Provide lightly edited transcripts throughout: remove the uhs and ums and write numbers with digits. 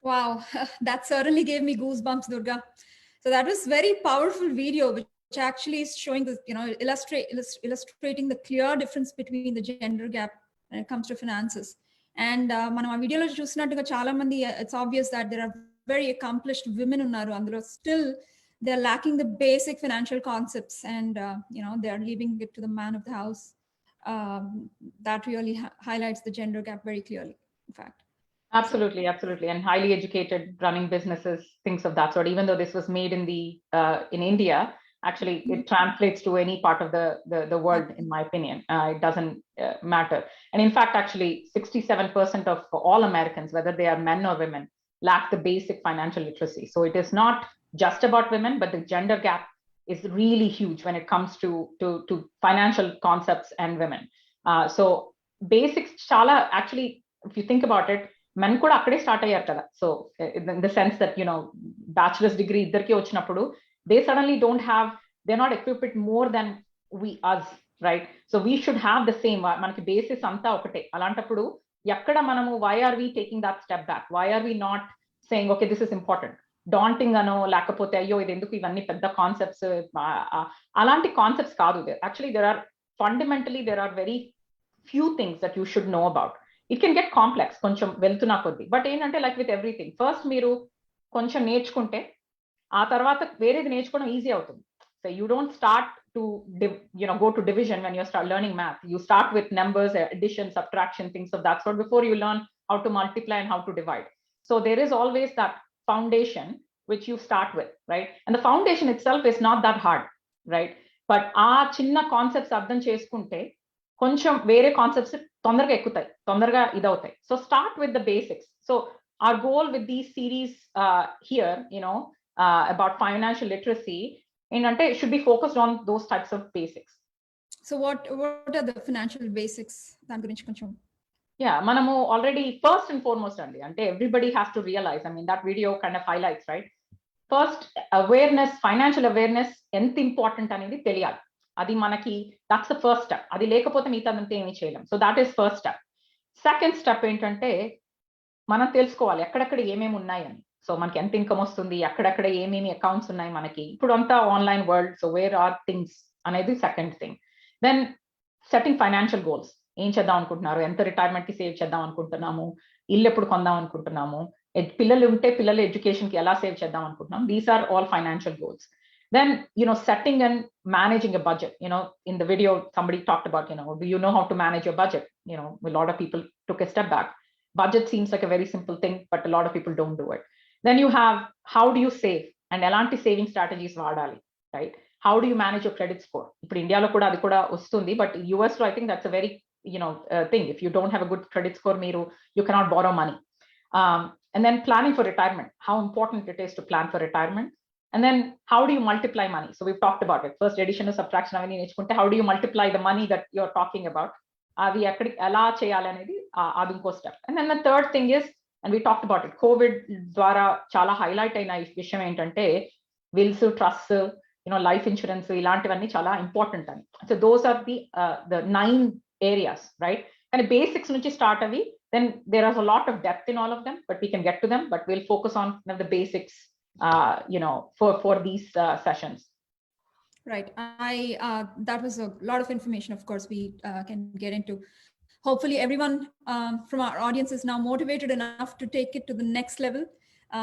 Wow, that certainly gave me goosebumps, Durga. So that was very powerful video, which actually is showing the, illustrating the clear difference between the gender gap when it comes to finances. And మనం ఆ వీడియోలో చూసినట్టుగా చాలా మంది it's obvious that there are very accomplished women ఉన్నారు అందులో still they're lacking the basic financial concepts, and they are leaving it to the man of the house. That really highlights the gender gap very clearly, in fact. Absolutely, absolutely, and highly educated, running businesses, things of that sort. Even though this was made in India, actually it translates to any part of the world, in my opinion. It doesn't matter. And in fact, actually 67% of all Americans, whether they are men or women, lack the basic financial literacy. So it is not just about women, but the gender gap is really huge when it comes to financial concepts and women. So basics chala, actually, if you think about it, men కూడా అక్కడే start అయ్యారు కదా. So in the sense that bachelor's degree ఇద్దరికి వచ్చినప్పుడు they suddenly don't have, they're not equipped with more than us, right? So we should have the same, మనకి basis అంతా ఒకటే. అలాంటప్పుడు ఎక్కడ మనము why are we taking that step back? Why are we not saying okay, this is important? Daunting అనో లేకపోతే అయ్యో ఇది ఎందుకు ఇవన్నీ పెద్ద కాన్సెప్ట్స్, అలాంటి కాన్సెప్ట్స్ కాదు. Actually fundamentally there are very few things that you should know about. It can get complex కొంచెం వెళ్తున్నా కొద్ది, బట్ ఏంటంటే లైక్ విత్ ఎవ్రీథింగ్, ఫస్ట్ మీరు కొంచెం నేర్చుకుంటే ఆ తర్వాత వేరేది నేర్చుకోవడం ఈజీ అవుతుంది. So you don't start to go to division when you start learning math. You start with numbers, addition, subtraction, things of that sort before you learn how to multiply and how to divide. So there is always that foundation which you start with, right? And the foundation itself is not that hard, right? But ఆ చిన్న concepts అర్థం చేసుకుంటే కొంచెం వేరే concepts తొందరగా ఎక్కుతాయి, తొందరగా ఇదవుతాయి. So start with the basics. So our goal with these series here, about financial literacy, ఏంటంటే it should be focused on those types of basics. So what are the financial basics? దాని గురించి కొంచెం మనము already first and foremost అండి, అంటే everybody has to realise, that video kind of highlights, right? First awareness, financial awareness ఎంత important అనేది తెలియాలి. అది మనకి దట్స్ ద ఫస్ట్ స్టెప్. అది లేకపోతే మిగతాదంతా ఏమీ చేయలేం. So that is first step. Second step ఏంటంటే మనం తెలుసుకోవాలి ఎక్కడెక్కడ ఏమేమి ఉన్నాయని. సో మనకి ఎంత ఇన్కమ్ వస్తుంది, ఎక్కడెక్కడ ఏమేమి అకౌంట్స్ ఉన్నాయి మనకి. ఇప్పుడు అంతా online world, so where are things అనేది second thing. Then setting financial goals. ఏం చేద్దాం అనుకుంటున్నారు, ఎంత రిటైర్మెంట్ కి సేవ్ చేద్దాం అనుకుంటున్నాము, ఇల్లు ఎప్పుడు కొందాం అనుకుంటున్నాము, పిల్లలు ఉంటే పిల్లల ఎడ్యుకేషన్ కి ఎలా సేవ్ చేద్దాం అనుకుంటున్నాం. These are all financial goals. Then setting and managing a budget. In the video somebody talked about, do you know how to manage your budget? A lot of people took a step back. Budget seems like a very simple thing, but a lot of people don't do it. Then you have, how do you save, and elanti saving strategies vaadali, right? How do you manage your credit score? Ippudu India lo kuda adi kuda ostundi, but US lo I think that's a very thing. If you don't have a good credit score, you cannot borrow money. And then planning for retirement, how important it is to plan for retirement. And then how do you multiply money? So we've talked about it. First, addition and subtraction avani nechukunte, how do you multiply the money that you're talking about? Adi ekkadi ela cheyali anedi adi inko step. And then the third thing is, and we talked about it, COVID ద్వారా చాలా highlight అయిన విషయం ఏంటంటే wills, trust, life insurance, ఇలాంటివన్నీ చాలా important అని. So those are the 9 areas, right? And basics నుంచి start avi, then there is a lot of depth in all of them, but we can get to them, but we'll focus on the basics for these sessions. Right. That was a lot of information. Of course, we can get into. Hopefully, everyone from our audience is now motivated enough to take it to the next level.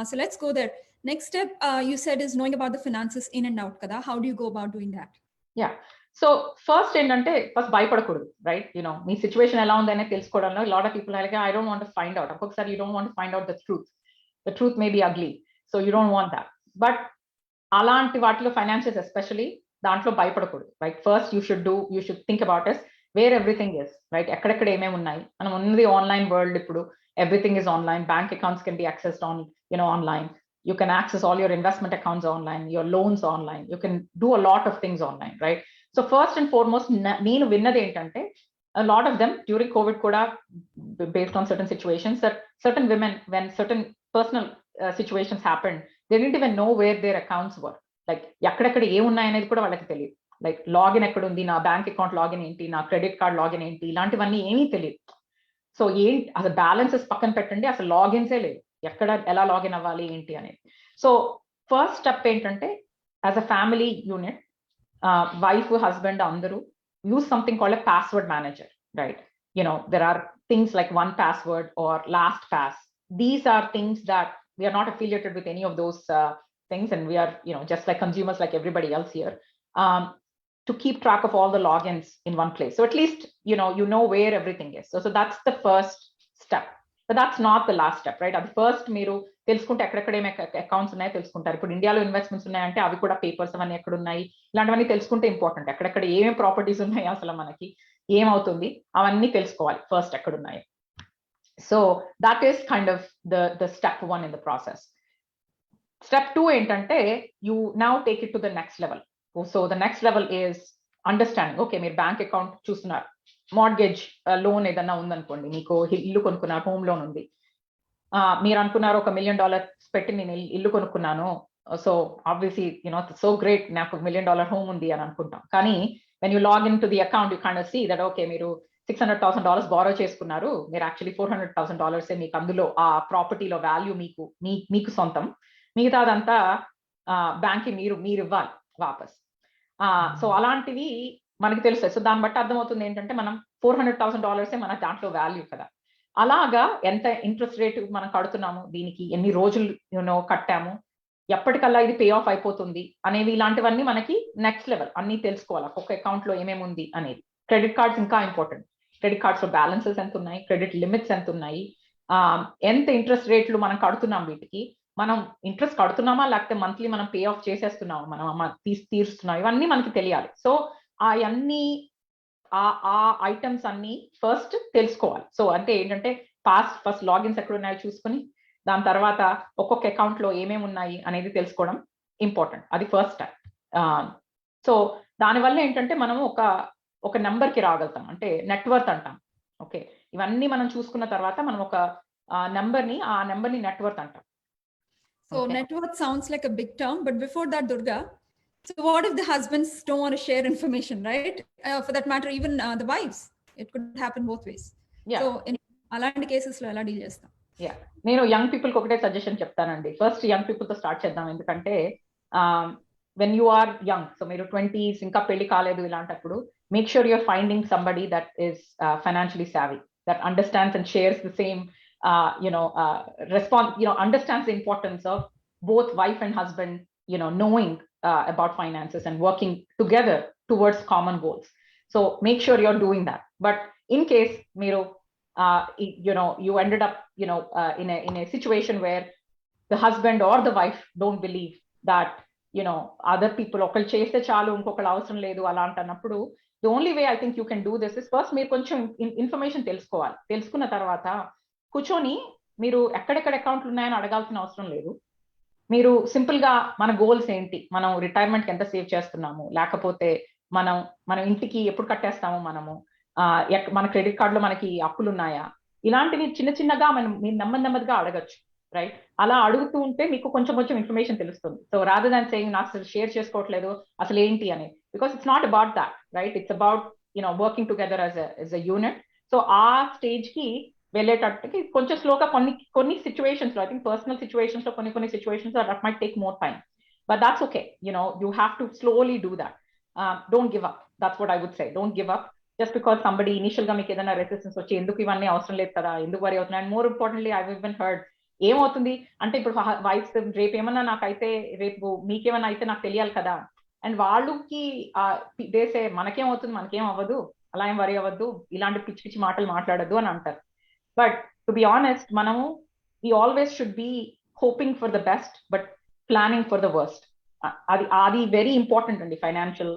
So let's go there. Next step, you said, is knowing about the finances in and out. Kada, how do you go about doing that? Yeah. So first ఏంటంటే first భయపడకూడదు, right? మీ situation ఎలా ఉందనే తెలుసుకోవడంలో lot of people like, I don't want to find out. ఒక్కొక్కసారి you don't want to find out the truth. The truth may be ugly. So you don't want that. But అలాంటి వాటిలో financials especially దాంట్లో భయపడకూడదు, right? First you should think about is where everything is, right? ఎక్కడెక్కడ ఏమేమి ఉన్నాయి. మనం ఉన్నది online world. ఇప్పుడు everything is online. Bank accounts can be accessed on online. You can access all your investment accounts online, your loans online. You can do a lot of things online, right? So first and foremost, నేను విన్నది ఏంటంటే a lot of them during COVID kuda, based on certain situations, that certain women, when certain personal situations happened, they didn't even know where their accounts were. Like ఎక్కడెక్కడ ఏ ఉన్నాయనేది కూడా వాళ్ళకి తెలియదు. Like login ఎక్కడ ఉంది, నా బ్యాంక్ అకౌంట్ లాగిన్ ఏంటి, నా క్రెడిట్ కార్డ్ లాగిన్ ఏంటి, ఇలాంటివన్నీ ఏమీ తెలియదు. సో అసలు బ్యాలెన్సెస్ పక్కన పెట్టండి, అసలు లాగిన్సే లేదు. ఎక్కడ ఎలా లాగిన్ అవ్వాలి ఏంటి అనేది. సో ఫస్ట్ స్టెప్ ఏంటంటే as a family unit, wife husband అందరూ use something called a password manager, right? There are things like 1Password or LastPass. These are things that we are not affiliated with any of those things, and we are just like consumers like everybody else here, to keep track of all the logins in one place. So at least you know where everything is. So that's the first step, but that's not the last step, right? At first మీరు తెలుసుకుంటే ఎక్కడెక్కడ ఏమి accounts ఉన్నాయో తెలుసుకుంటారు. ఇప్పుడు ఇండియాలో investments ఉన్నాయంటే అవి కూడా పేపర్స్ అవన్నీ ఎక్కడ ఉన్నాయి ఇలాంటివన్నీ తెలుసుకుంటే ఇంపార్టెంట్. ఎక్కడెక్కడ ఏమేమి ప్రాపర్టీస్ ఉన్నాయి, అసలు మనకి ఏమవుతుంది అవన్నీ తెలుసుకోవాలి ఫస్ట్ ఎక్కడ ఉన్నాయి. So that is kind of the step 1 in the process. Step 2 ఏంటంటే you now take it to the next level. So the next level is understanding. Okay, మీరు బ్యాంక్ అకౌంట్ చూస్తున్నారు, మార్గేజ్ లోన్ ఏదన్నా ఉందనుకోండి, మీకు ఇల్లు కొనుక్కున్నారు, హోమ్ లోన్ ఉంది, మీరు అనుకున్నారు ఒక $1 million పెట్టి నేను ఇల్లు కొనుక్కున్నాను, సో ఆబ్వియస్లీ సో గ్రేట్, నాకు $1 million హోమ్ ఉంది అని అనుకుంటాం. కానీ when you log into the account, you kind of see that okay, మీరు $600,000 బారో చేసుకున్నారు, మీరు యాక్చువల్లీ $400,000 మీకు అందులో ఆ ప్రాపర్టీలో వాల్యూ మీకు సొంతం, మిగతాదంతా బ్యాంక్కి మీరు ఇవ్వాలి వాపస్. సో అలాంటివి మనకి తెలుస్తాయి. సో దాన్ని బట్టి అర్థమవుతుంది ఏంటంటే మనం $400,000 మన దాంట్లో వాల్యూ కదా. అలాగా ఎంత ఇంట్రెస్ట్ రేట్ మనం కడుతున్నాము, దీనికి ఎన్ని రోజులు కట్టాము, ఎప్పటికల్లా ఇది పే ఆఫ్ అయిపోతుంది అనేవి, ఇలాంటివన్నీ మనకి నెక్స్ట్ లెవెల్ అన్ని తెలుసుకోవాలి. ఒక్కొక్క అకౌంట్ లో ఏమేమి ఉంది అనేది. క్రెడిట్ కార్డ్స్ ఇంకా ఇంపార్టెంట్. క్రెడిట్ కార్డ్స్ లో బ్యాలెన్సెస్ ఎంత ఉన్నాయి, క్రెడిట్ లిమిట్స్ ఎంత ఉన్నాయి, ఎంత ఇంట్రెస్ట్ రేట్లు మనం కడుతున్నాం, వీటికి మనం ఇంట్రెస్ట్ కడుతున్నామా లేకపోతే మంత్లీ మనం పే ఆఫ్ చేసేస్తున్నామా, మనం తీరుస్తున్నాం, ఇవన్నీ మనకి తెలియాలి. సో అవన్నీ ఆ ఐటమ్స్ అన్ని ఫస్ట్ తెలుసుకోవాలి. సో అంటే ఏంటంటే ఫస్ట్ లాగిన్స్ ఎక్కడ ఉన్నాయో చూసుకొని దాని తర్వాత ఒక్కొక్క అకౌంట్ లో ఏమేమి ఉన్నాయి అనేది తెలుసుకోవడం ఇంపార్టెంట్. అది ఫస్ట్ స్టెప్. సో దానివల్ల ఏంటంటే మనము ఒక నెంబర్ కి రాగలుగుతాం, అంటే నెట్వర్త్ అంటాం. ఓకే, ఇవన్నీ మనం చూసుకున్న తర్వాత మనం ఒక నెంబర్ ని నెట్వర్త్ అంటాం. So net worth sounds like a big term, but before that, Durga, so what if the husbands don't want to share information, right? For that matter, even the wives, it could happen both ways. Yeah. So in అలాంటి cases లో ఎలా deal చేస్తాం? Yeah, నేను young people కి ఒకటే suggestion చెప్తానండి. First young people తో start చేద్దాం. ఎందుకంటే when you are young, so మీరు 20s ఇంకా పెళ్లి కాలేదు, ఇలాంటప్పుడు make sure your finding somebody that is financially savvy, that understands and shares the same understands the importance of both wife and husband, knowing about finances and working together towards common goals. So make sure you're doing that. But in case Miro, you ended up, in a situation where the husband or the wife don't believe that, other people okal cheste chalu inkokal avasaram ledu ala antannappudu, the only way I think you can do this is first మీరు కొంచెం information తెలుసుకోవాలి. తెలుసుకున్న తర్వాత కూర్చొని మీరు ఎక్కడెక్కడ అకౌంట్లు ఉన్నాయని అడగాల్సిన అవసరం లేదు. మీరు సింపుల్ గా మన గోల్స్ ఏంటి, మనం రిటైర్మెంట్ కి ఎంత సేవ్ చేస్తున్నాము, లేకపోతే మనం ఇంటికి ఎప్పుడు కట్టేస్తాము, మన క్రెడిట్ కార్డ్ లో మనకి అప్పులు ఉన్నాయా, ఇలాంటివి చిన్నగా మీరు నెమ్మదిగా అడగచ్చు, రైట్? అలా అడుగుతూ ఉంటే మీకు కొంచెం ఇన్ఫర్మేషన్ తెలుస్తుంది. సో రాదర్ దాన్ సేయింగ్ నాకు అసలు షేర్ చేసుకోవట్లేదు అసలు ఏంటి అని, because it's not about that, right? It's about working together as a unit. So ఆ స్టేజ్ కి వెళ్ళేటట్టుకి కొంచెం స్లోగా కొన్ని సిచ్యువేషన్స్ లో, ఐ థింక్ పర్సనల్ సిచ్యువేషన్స్ లో కొన్ని సిచ్యువేషన్స్ లో that might take more time, but that's okay. You have to slowly do that. Don't give up. That's what I would say. Don't give up just because somebody initial గా మీకు ఏదైనా resistance వచ్చి ఎందుకు ఇవన్నీ అవసరం లేదు కదా, ఎందుకు వరి అవుతున్నాయి. And more importantly I have been heard, ఏమవుతుంది అంటే ఇప్పుడు వైఫ్స్ రేపు ఏమన్నా నాకైతే, రేపు మీకేమన్నా అయితే నాకు తెలియాలి కదా, అండ్ వాళ్ళకి దేసే మనకేం అవ్వదు, అలా ఏం వరి అవ్వద్దు, ఇలాంటి పిచ్చి మాటలు మాట్లాడద్దు అని అంటారు. But to be honest, we always should be hoping for the best, but planning for the worst. Adi very important in the financial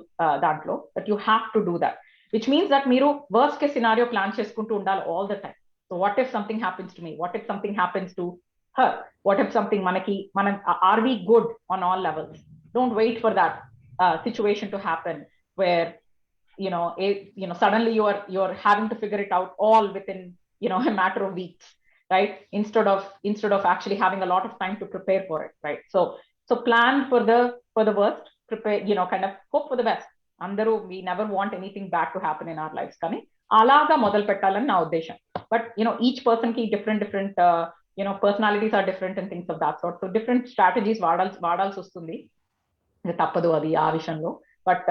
dantlo, that you have to do that, which means that meeru worst case scenario plan cheskuntu undal all the time. So what if something happens to me? What if something happens to her? What if something are we good on all levels? Don't wait for that situation to happen where suddenly you're having to figure it out all within a matter of weeks, right? Instead of actually having a lot of time to prepare for it, right? So plan for the worst, prepare, kind of hope for the best. Andaru, we never want anything bad to happen in our lives, kani alaga modal pettalani na uddesham. But each person ki different personalities are different and things of that sort. So different strategies వాడాల్సి వస్తుంది. తప్పదు అది ఆ విషయంలో. But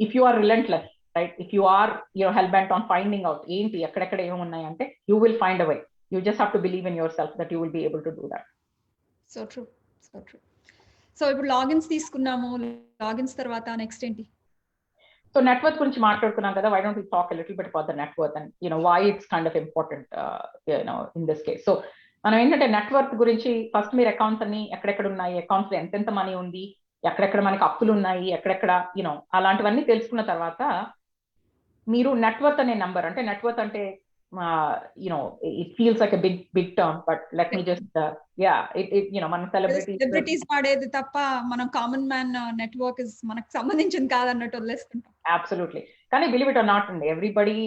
if you are relentless, right, if you are hell bent on finding out ఏంటి ఎక్కడెక్కడ ఏమున్నాయి అంటే you will find a way. You just have to believe in yourself that you will be able to do that. So true. So ఇప్పుడు logins తీసుకున్నాము, logins తర్వాత next ఏంటి? So net worth గురించి మాట్లాడుకున్నాం కదా, why don't we talk a little bit about the net worth and why it's kind of important in this case. So మనం ఏంటంటే net worth గురించి ఫస్ట్ మీరు అకౌంట్స్ అన్ని ఎక్కడెక్కడ ఉన్నాయి, అకౌంట్స్ లో ఎంతెంత మనీ ఉంది, ఎక్కడెక్కడ మనకి అప్పులు ఉన్నాయి, ఎక్కడెక్కడ అలాంటివన్నీ తెలుసుకున్న తర్వాత మీరు నెట్ వర్త్ అనే నంబర్, అంటే నెట్ వర్త్ అంటే it feels like a big term, but let me just మన సెలబ్రిటీస్ వాడేది తప్ప మనం కామన్ మ్యాన్ నెట్వర్క్ మనకు సంబంధించింది కాదన్నట్టు వదిలేస్తుంటాం. Absolutely. కానీ believe it or not అండి, everybody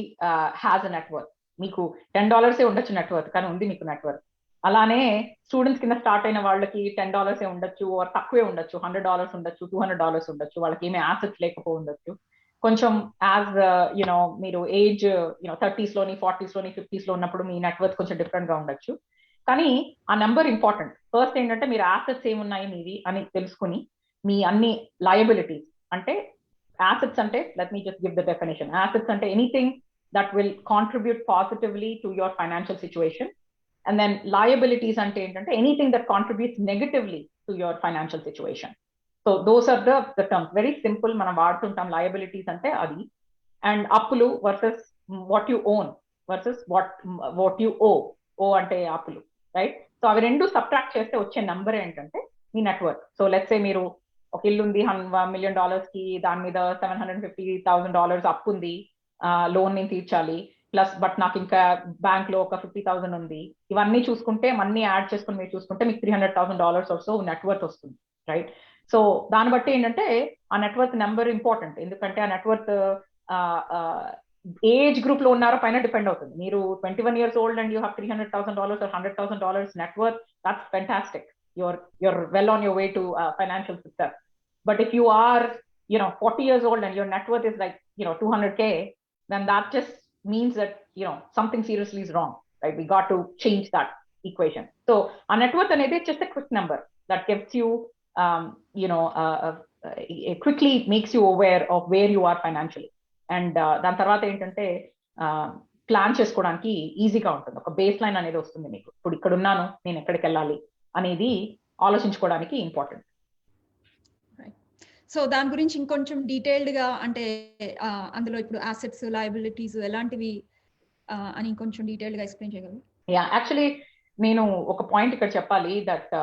has a net worth. మీకు $10 ఉండొచ్చు నెట్ వర్త్, కానీ ఉంది మీకు నెట్ వర్త్. అలానే స్టూడెంట్స్ కింద స్టార్ట్ అయిన వాళ్ళకి $10 ఉండొచ్చు, తక్కువే ఉండొచ్చు, $100 ఉండొచ్చు, $200 ఉండొచ్చు, వాళ్ళకి ఏమీ అసెట్స్ లేకపో ఉండొచ్చు. కొంచెం యాజ్ మీరు ఏజ్ 30s లోని 40s లోని 50s లో ఉన్నప్పుడు మీ నెట్వర్క్ కొంచెం డిఫరెంట్ గా ఉండొచ్చు. కానీ ఆ నెంబర్ ఇంపార్టెంట్. ఫస్ట్ ఏంటంటే మీరు అసెట్స్ ఏమున్నాయి మీవి అని తెలుసుకుని మీ అన్ని లయబిలిటీస్, అంటే assets ante, let me just give the definition. Assets ante anything that will contribute positively to your financial situation, and then liabilities ante entante anything that contributes negatively to your financial situation. So those are the terms. Very simple, మనం వాడుతుంటాం liabilities ante adi, and appulu versus what you own versus what you owe ante appulu, right? So అవి రెండు subtract చేస్తే వచ్చే number ఏంటంటే మీ network. So let's say మీరు ఒక ఇల్లు ఉంది $1 million కి, దాని మీద $750,000 అప్పు ఉంది, లోన్ నేను తీర్చాలి, ప్లస్ బట్ నాకు ఇంకా బ్యాంక్ లో ఒక $50,000 ఉంది. ఇవన్నీ చూసుకుంటే అన్ని యాడ్ చేసుకుని మీరు చూసుకుంటే మీకు $300,000 ఆల్సో నెట్వర్క్ వస్తుంది, రైట్? సో దాన్ని బట్టి ఏంటంటే ఆ నెట్వర్క్ నెంబర్ ఇంపార్టెంట్. ఎందుకంటే ఆ నెట్వర్క్ ఏజ్ గ్రూప్ లో ఉన్నారో పైన డిపెండ్ అవుతుంది. మీరు 21 years old and you have $300,000 or $100,000 network, that's fantastic. You're well on your way to financial success. But if you are 40 years old and your net worth is like 200K, then that just means that something seriously is wrong, right? We got to change that equation. So our net worth is just a quick number that gives you it quickly makes you aware of where you are financially, and దాని తర్వాత ఏంటంటే plan చేసుకోవడానికి ఈజీగా ఉంటుంది. ఒక base line అనేది వస్తుంది మీకు. ఇప్పుడు ఇక్కడ ఉన్నాను, నేను ఎక్కడికి వెళ్ళాలి అనేది ఆలోచించుకోవడానికి ఇంపార్టెంట్. సో దాని గురించి ఇంకొంచెం డీటెయిల్డ్ గా, అంటే అందులో ఇప్పుడు అసెట్స్, లయబిలిటీస్ ఎలాంటివి అని కొంచెం డీటెయిల్డ్ గా ఎక్స్ప్లెయిన్ చేయగలరు? యాక్చువల్లీ నేను ఒక పాయింట్ ఇక్కడ చెప్పాలి, దట్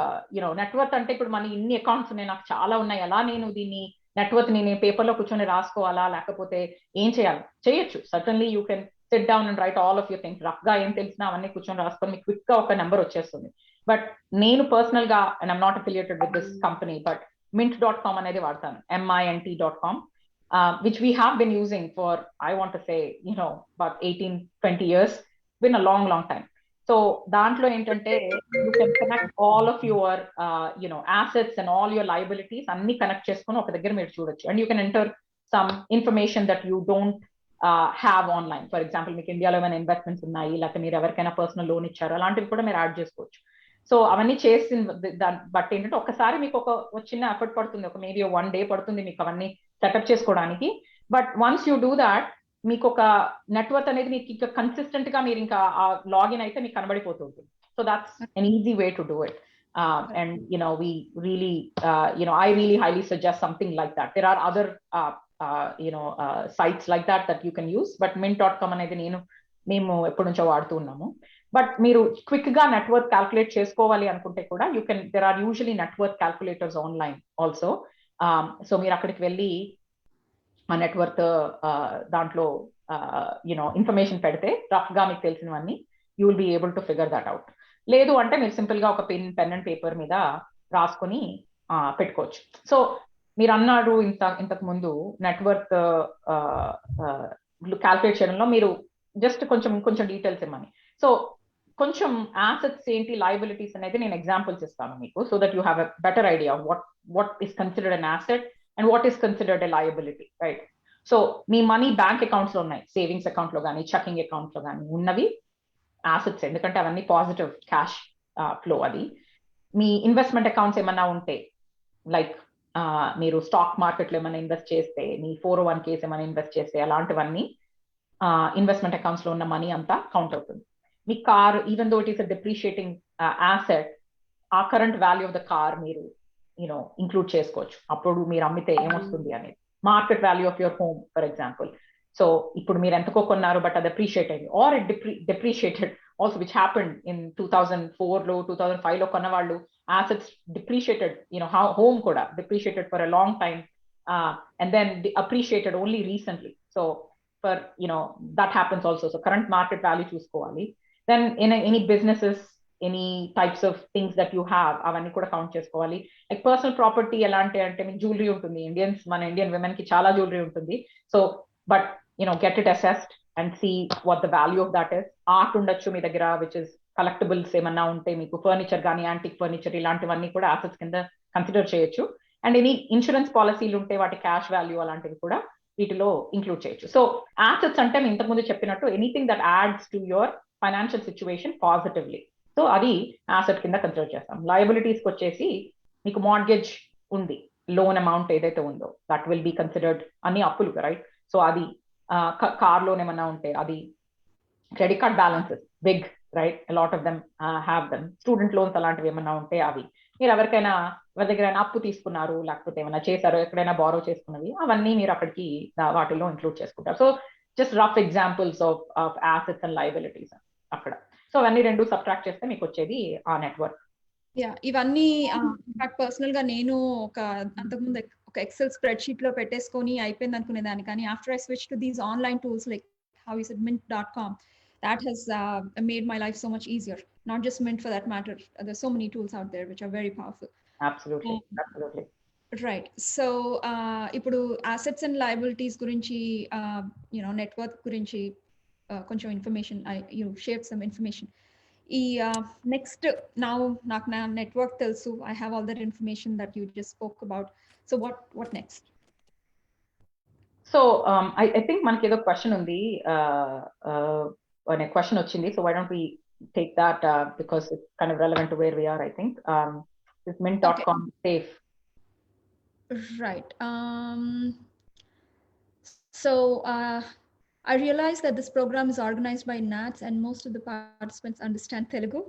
నెట్వర్క్ అంటే ఇప్పుడు మన ఇన్ని అకౌంట్స్ ఉన్నాయి, నాకు చాలా ఉన్నాయి, ఎలా నేను దీన్ని నెట్వర్క్ నేను పేపర్ లో కూర్చొని రాసుకోవాలా, లేకపోతే ఏం చేయాలి? చేయొచ్చు. Certainly you can sit down and write all of your things. Rough గా ఏం తెలిసినా అవన్నీ కూర్చొని రాసుకొని మీకు క్విక్ గా ఒక నెంబర్ వచ్చేస్తుంది. బట్ నేను పర్సనల్ గా, and I'm not affiliated with this company, but mint.com అనేది వాడతాను, mint.com, which we have been using for, I want to say, about 18-20 years. Been a long time. So దాంట్లో ఏంటంటే you can connect all of your assets and all your liabilities అన్ని connect చేసుకొని ఒక దగ్గర మీరు చూడొచ్చు. And you can enter some information that you don't have online. For example, మీకు ఇండియాలో ఏమైనా ఇన్వెస్ట్మెంట్స్ ఉన్నాయి, లేకపోతే మీరు ఎవరికైనా పర్సనల్ లోన్ ఇచ్చారు, అలాంటివి కూడా మీరు యాడ్ చేసుకోవచ్చు. సో అవన్నీ చేసిన దాన్ని బట్టి ఏంటంటే ఒకసారి మీకు ఒక చిన్న ఎఫర్ట్ పడుతుంది, ఒక మేబీ 1 day పడుతుంది మీకు అవన్నీ సెటప్ చేసుకోవడానికి. But once you do that, మీకు ఒక నెట్వర్క్ అనేది మీకు ఇంకా కన్సిస్టెంట్ గా మీరు ఇంకా లాగిన్ అయితే మీకు కనబడిపోతుంది. So that's an easy way to do it. And we really I really highly suggest something like that. There are other sites like that you can use, but mint.com అనేది మేము ఎప్పటి నుంచో వాడుతూ ఉన్నాము. బట్ మీరు క్విక్ గా network calculate చేసుకోవాలి అనుకుంటే కూడా there are usually network calculators online also. So మీరు అక్కడికి వెళ్ళి ఆ నెట్వర్క్ దాంట్లో ఇన్ఫర్మేషన్ పెడితే రఫ్ గా మీకు తెలిసినవన్నీ you will be able to figure that out. లేదు అంటే మీరు సింపుల్ గా ఒక పెన్ అండ్ పేపర్ మీద రాసుకొని పెట్టుకోవచ్చు. సో మీరు అన్నాడు ఇంతకు ముందు నెట్వర్క్ క్యాల్కులేట్ చేయడంలో మీరు జస్ట్ కొంచెం డీటెయిల్స్ ఇవ్వమని. సో కొంచెం అసెట్స్ ఏంటి, లయబిలిటీస్ అనేది నేను ఎగ్జాంపుల్స్ ఇస్తాను మీకు, so that you have a better idea of what is considered an asset and what is considered a liability, right? So me money bank accounts లో ఉన్నాయి, సేవింగ్స్ అకౌంట్ లో కానీ చెకింగ్ అకౌంట్ లో కానీ ఉన్నవి అసెట్స్, ఎందుకంటే అవన్నీ పాజిటివ్ క్యాష్ ఫ్లో అది. మీ ఇన్వెస్ట్మెంట్ అకౌంట్స్ ఏమన్నా ఉంటే, లైక్ మీరు స్టాక్ మార్కెట్లో ఏమైనా ఇన్వెస్ట్ చేస్తే, మీ 401ks ఏమైనా ఇన్వెస్ట్ చేస్తే, అలాంటివన్నీ ఇన్వెస్ట్మెంట్ అకౌంట్స్ లో ఉన్న మనీ అంతా కౌంట్ అవుతుంది. మీ car, even though it is a depreciating asset, ఆ current value of the car మీరు ఇంక్లూడ్ చేసుకోవచ్చు. అప్పుడు మీరు అమ్మితే ఏమొస్తుంది అనేది. Market value of your home for example. So ఇప్పుడు మీరు ఎంతకో కొన్నారు, బట్ అది అప్రిషియేట్ అయింది, or it depreciated also, which happened in 2004 లో 2005 లో కొన్న వాళ్ళు assets depreciated, home కూడా depreciated for a long time, and then appreciated only recently. So for that happens also. So current market value చూసుకోవాలి. Then in any businesses, any types of things that you have, అవన్నీ కూడా count చేసుకోవాలి. Like personal property ఎలాంటి అంటే, మీకు jewellery ఉంటుంది. మన Indian women కి చాలా జ్యువెలరీ ఉంటుంది. So but get it assessed and see what the value of that is. Art ఉండొచ్చు మీ దగ్గర, which is కలెక్టబుల్స్ ఏమన్నా ఉంటే, మీకు ఫర్నిచర్ కానీ యాంటిక్ ఫర్నిచర్ ఇలాంటివన్నీ కూడా అసెట్స్ కింద కన్సిడర్ చేయొచ్చు. అండ్ ఎనీ ఇన్సూరెన్స్ పాలసీలు ఉంటే వాటి క్యాష్ వాల్యూ అలాంటివి కూడా వీటిలో ఇంక్లూడ్ చేయొచ్చు. సో అసెట్స్ అంటే నేను ఇంతకుముందు చెప్పినట్టు anything that ads to your financial situation positively, so అది అసెట్ కింద కన్సిడర్ చేస్తాం. లయబిలిటీస్కి వచ్చేసి, మీకు మార్గేజ్ ఉంది, లోన్ అమౌంట్ ఏదైతే ఉందో దట్ విల్ బి కన్సిడర్డ్, అన్ని అప్పులు, రైట్? సో అది కార్ లోన్ ఏమన్నా ఉంటే అది, credit card balances big, right? Lot of them have them. Student loans అలాంటివి ఏమన్నా ఉంటే అవి, మీరు ఎవరికైనా ఎవరి దగ్గర అప్పు తీసుకున్నారు, లేకపోతే ఏమైనా చేశారో, ఎక్కడైనా బారో చేసుకున్నవి, అవన్నీ మీరు అక్కడికి వాటిలో ఇంక్లూడ్ చేసుకుంటారు. So just rough examples of assets and liabilities అక్కడ. సో అవన్నీ రెండు సబ్ట్రాక్ట్ చేస్తే మీకు వచ్చేది ఆ నెట్వర్క్. ఇవన్నీ పర్సనల్ గా నేను అంతకుముందు ఒక ఎక్సెల్ స్ప్రెడ్ షీట్ లో పెట్టేసుకొని అయిపోయింది అనుకునేదాన్ని. కానీ after I switch to these online tools like how you said mint.com, that has made my life so much easier. Not just Mint for that matter. There's so many tools out there which are very powerful. Absolutely. Right. So ఇప్పుడు assets and liabilities గురించి net worth గురించి కొంచెం information, you shared some information. Next, now నాకు నా network తెలుసు, I have all that information that you just spoke about. So what next? So I think మనకి ఏదో question ఉంది, అనే క్వశ్చన్ వచ్చింది. So why don't we take that because it's kind of relevant to where we are, I think. Is mint.com safe? Right. So I realized that this program is organized by NATS and most of the participants understand Telugu.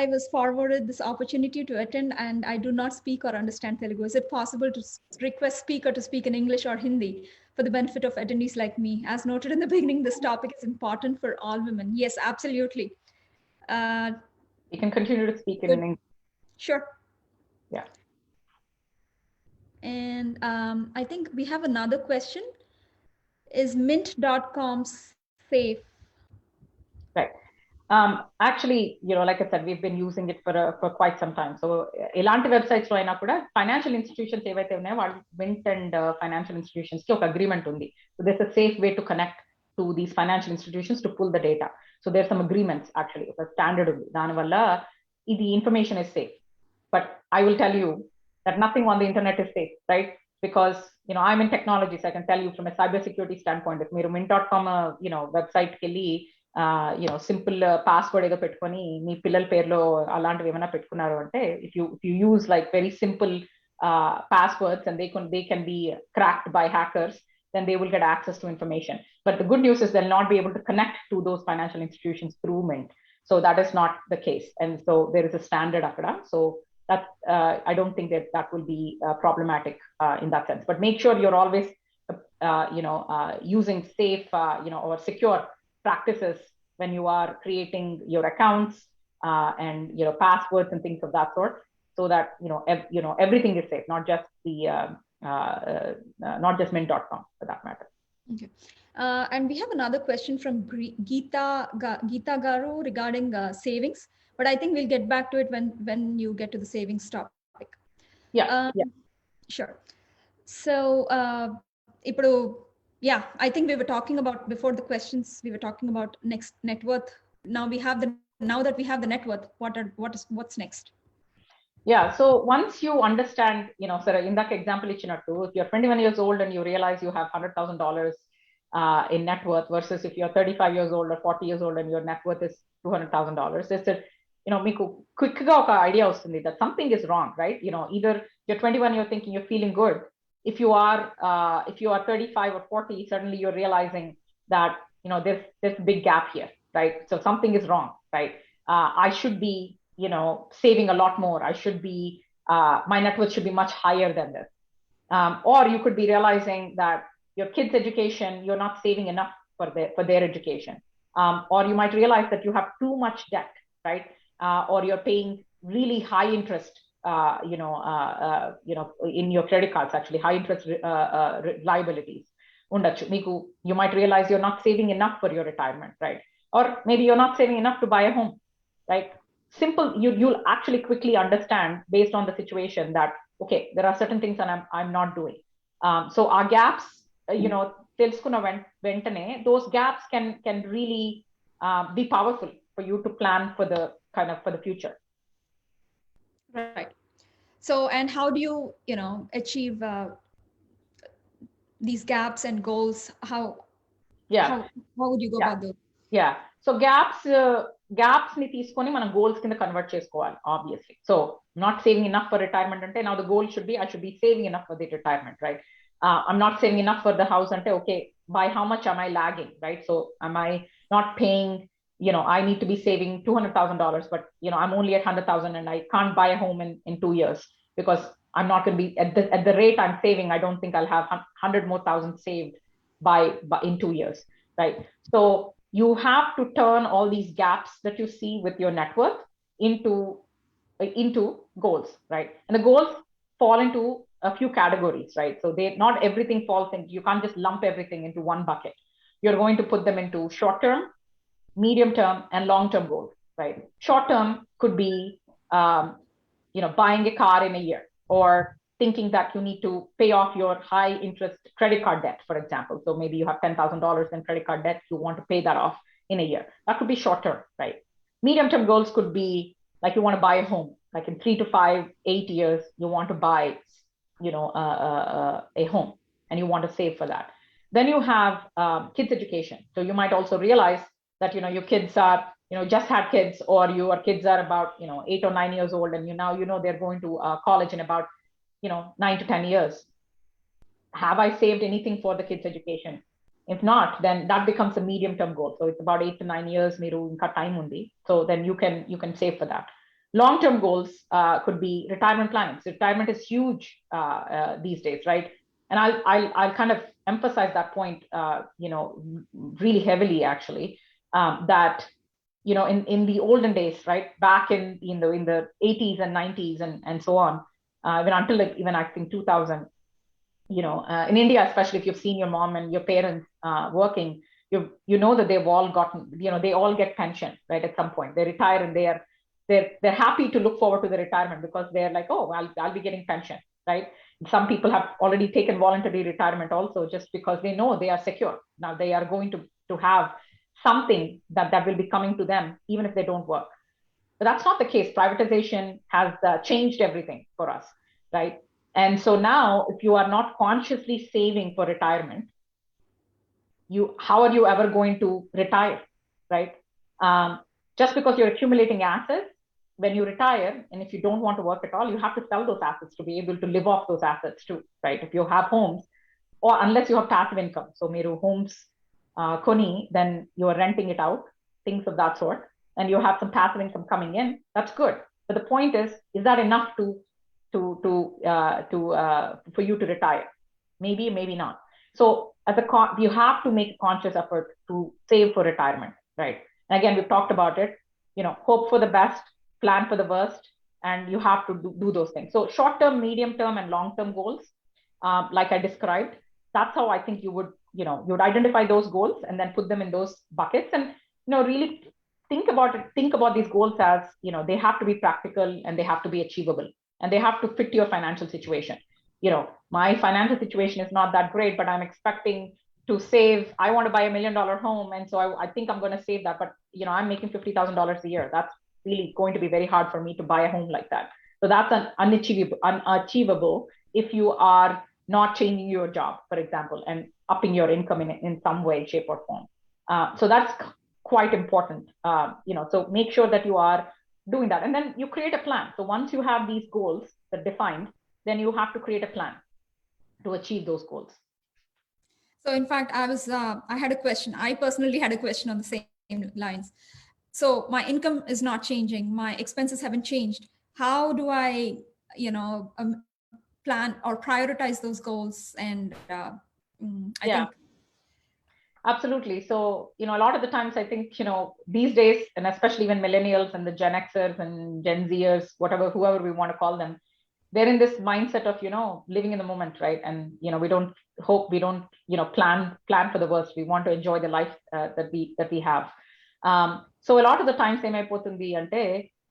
I was forwarded this opportunity to attend and I do not speak or understand Telugu. Is it possible to request speaker to speak in English or Hindi for the benefit of attendees like me? As noted in the beginning, this topic is important for all women. Yes, absolutely. You can continue to speak in English. Sure. Yeah. And I think we have another question. Is mint.com safe? Right. Actually, like I said, we've been using it for quite some time. So elanti websites lo aina kuda financial institutions evaithe unnayo vallu Mint and financial institutions ki oka agreement undi. So there's a safe way to connect to these financial institutions to pull the data. So there's some agreements, actually oka standard undi, dani valla idi information is safe. But I will tell you that nothing on the internet is safe, right? Because I'm in technology, so I can tell you from a cybersecurity standpoint, if మీరు mint.com website కి వెళ్ళి simple password ఏదో పెట్టుకొని మీ పిల్లల పేరులో అలాంటివి ఏమైనా పెట్టుకున్నారు అంటే, if you use like very simple passwords and they can be cracked by hackers, then they will get access to information. But the good news is they'll not be able to connect to those financial institutions through Mint. So that is not the case, and so there is a standard akkada. So that I don't think that will be problematic in that sense. But make sure you're always using safe or secure practices when you are creating your accounts and passwords and things of that sort, so that everything is safe, not just the not just mint.com for that matter. Okay. And we have another question from Geeta Garu regarding savings, but I think we'll get back to it when you get to the savings topic. Yeah. Sure. So ఇప్పుడు I think we were talking about, before the questions, we were talking about next net worth. Now that we have the net worth, what's next? Yeah, so once you understand, sir, in that example ichinattu, if you're 21 years old and you realize you have $100,000 in net worth, versus if you're 35 years old or 40 years old and your net worth is $200,000, మీకు quick గా ఒక idea వస్తుంది that something is wrong, right? Either you're 21, you're thinking you're feeling good. If you are 35 or 40, suddenly you're realizing that there's a big gap here, right? So something is wrong, right? I should be saving a lot more. I should be my net worth should be much higher than this. Or you could be realizing that your kids' education, you're not saving enough for their education. Or you might realize that you have too much debt, right? Or you're paying really high interest, in your credit cards, actually high interest liabilities. You might realize you're not saving enough for your retirement, right? Or maybe you're not saving enough to buy a home, right? Simple, you'll actually quickly understand based on the situation that, okay, there are certain things that I'm not doing. So our gaps, తెలుసుకున్న వెంటనే those gaps can really be powerful for you to plan for the future. Right. So, and how do you, achieve these gaps and goals? How would you go about those? Yeah. So gaps ni తీసుకొని మనం goals కింద convert చేసుకోవాలి, obviously. So not saving enough for retirement ante, now the goal should be I should be saving enough for the retirement, right? I'm not saving enough for the house ante, okay, by how much am I lagging, right? So am I not paying, I need to be saving $200,000, but I'm only at 100,000 and I can't buy a home in 2 years because I'm not going to be at the rate I'm saving. I don't think I'll have 100 more thousand saved by in 2 years, right? So you have to turn all these gaps that you see with your net worth into goals, right? And the goals fall into a few categories, right? So not everything falls in. You can't just lump everything into one bucket. You're going to put them into short term, medium term, and long term goals, right? Short term could be buying a car in a year, or thinking that you need to pay off your high interest credit card debt, for example. So maybe you have $10,000 in credit card debt, you want to pay that off in a year. That could be short term, right? Medium term goals could be like you want to buy a home, like in 3 to 5, 8 years, you want to buy, a home, and you want to save for that. Then you have kids education. So you might also realize that, your kids are, just had kids, or your kids are about, 8 or 9 years old, and they're going to college in about 9 to 10 years. Have I saved anything for the kids' education? If not, then that becomes a medium term goal. So it's about 8 to 9 years. Meeru inka time undi. So then you can save for that. Long term goals could be retirement planning. So retirement is huge these days, right? And I'll kind of emphasize that point, really heavily, actually, that in the olden days, right, back in the 80s and 90s and so on, even until even I think 2000, in India, especially if you've seen your mom and your parents working, that they've all gotten, they all get pension, right? At some point, they retire and they're happy to look forward to the retirement because they're like, oh, I'll be getting pension, right? Some people have already taken voluntary retirement also, just because they know they are secure. Now they are going to have something that will be coming to them, even if they don't work. But that's not the case. Privatization has changed everything for us, right? And so now, if you are not consciously saving for retirement, how are you ever going to retire, right? Just because you're accumulating assets, when you retire, and if you don't want to work at all, you have to sell those assets to be able to live off those assets too, right? If you have homes, or unless you have passive income, so meru homes koni, then you are renting it out, things of that sort, and you have some passive income coming in, that's good. But the point is that enough for you to retire? Maybe not. So you have to make a conscious effort to save for retirement, right? And again, we've talked about it, hope for the best, plan for the worst, and you have to do those things. So short term, medium term, and long term goals, like I described, that's how I think you would identify those goals and then put them in those buckets, and really think about these goals as, they have to be practical and they have to be achievable, and they have to fit your financial situation. My financial situation is not that great, but I'm expecting to save. I want to buy $1 million home, and so I think I'm going to save that, but I'm making $50,000 a year. That's really going to be very hard for me to buy a home like that. So that's unachievable if you are not changing your job, for example, and upping your income in some way, shape, or form. So that's quite important. So make sure that you are doing that. And then you create a plan. So once you have these goals that defined, then you have to create a plan to achieve those goals. So in fact, I had a question. I personally had a question on the same lines. So my income is not changing. My expenses haven't changed. How do I, plan or prioritize those goals? And I Yeah, think, absolutely. So, a lot of the times I think, these days, and especially when millennials and the Gen Xers and Gen Zers, whoever we want to call them, they're in this mindset of, living in the moment, right? And, we don't, plan for the worst. We want to enjoy the life that we have. So a lot of the times,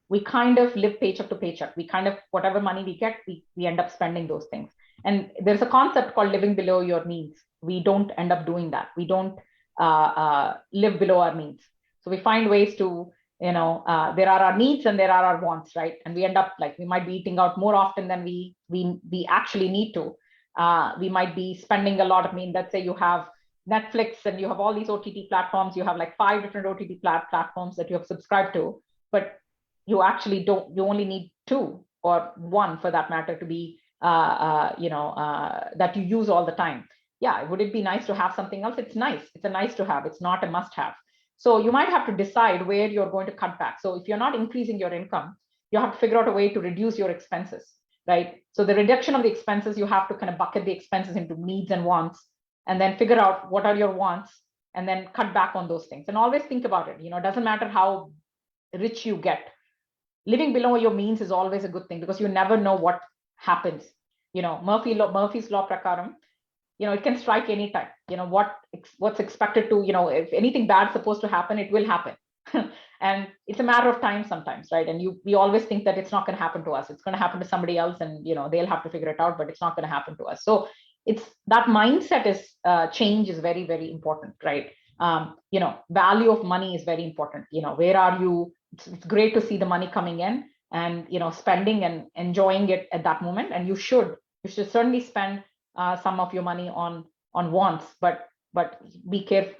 we kind of live paycheck to paycheck. We kind of, whatever money we get, we end up spending those things. And there's a concept called living below your means. We don't end up doing that. We don't live below our means. So we find ways to, there are our needs and there are our wants, right? And we end up like, we might be eating out more often than we actually need to. We might be spending a lot of, let's say you have Netflix and you have all these OTT platforms, you have like 5 different OTT platforms that you have subscribed to, but you actually don't, you only need 2 or 1 for that matter to be, that you use all the time. Yeah, would it be nice to have something else? It's nice. It's a nice to have. It's not a must have. So you might have to decide where you're going to cut back. So if you're not increasing your income, you have to figure out a way to reduce your expenses, right? So the reduction of the expenses, you have to kind of bucket the expenses into needs and wants, and then figure out what are your wants, and then cut back on those things. And always think about it. It doesn't matter how rich you get. Living below your means is always a good thing because you never know what happens. Murphy's law prakaram, it can strike anytime. What's expected to, if anything bad is supposed to happen, it will happen. And it's a matter of time sometimes, right? And we always think that it's not going to happen to us. It's going to happen to somebody else, and they'll have to figure it out, but it's not going to happen to us. So it's that mindset is change is very, very important, right? Value of money is very important. Where are you? It's great to see the money coming in and spending and enjoying it at that moment. And you should certainly spend some of your money on wants, but be careful.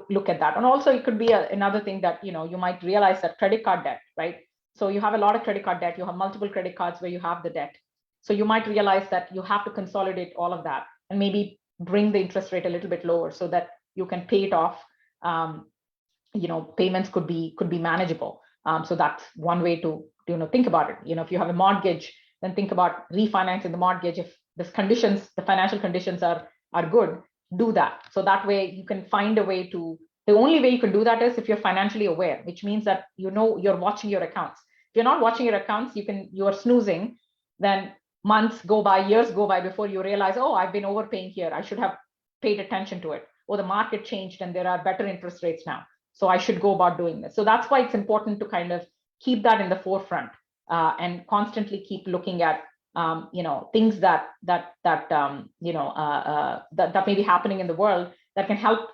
Look at that. And also it could be another thing that you might realize that credit card debt, right? So you have a lot of credit card debt. You have multiple credit cards where you have the debt. So you might realize that you have to consolidate all of that and maybe bring the interest rate a little bit lower so that you can pay it off. Payments could be manageable. So that's one way to think about it. If you have a mortgage, then think about refinancing the mortgage. If the financial conditions are good, do that. So that way you can find a way to. The only way you can do that is if you're financially aware, which means that you're watching your accounts. If you're not watching your accounts, you are snoozing. Then months go by, years go by before you realize, oh, I've been overpaying here. I should have paid attention to it. Or the market changed and there are better interest rates now. So I should go about doing this. So that's why it's important to kind of keep that in the forefront and constantly keep looking at things that may be happening in the world that can help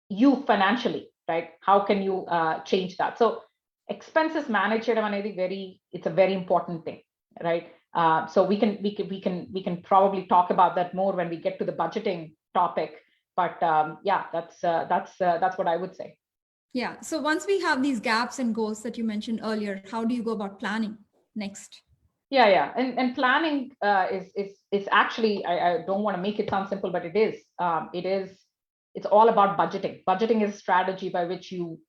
you financially, right? How can you change that? So expenses managed, it's a very important thing, right? So we can probably talk about that more when we get to the budgeting topic. But yeah, that's what I would say. Yeah. So once we have these gaps and goals that you mentioned earlier, how do you go about planning next? Yeah. And planning is actually, I don't want to make it sound simple, but it is. It's all about budgeting. Budgeting is a strategy by which you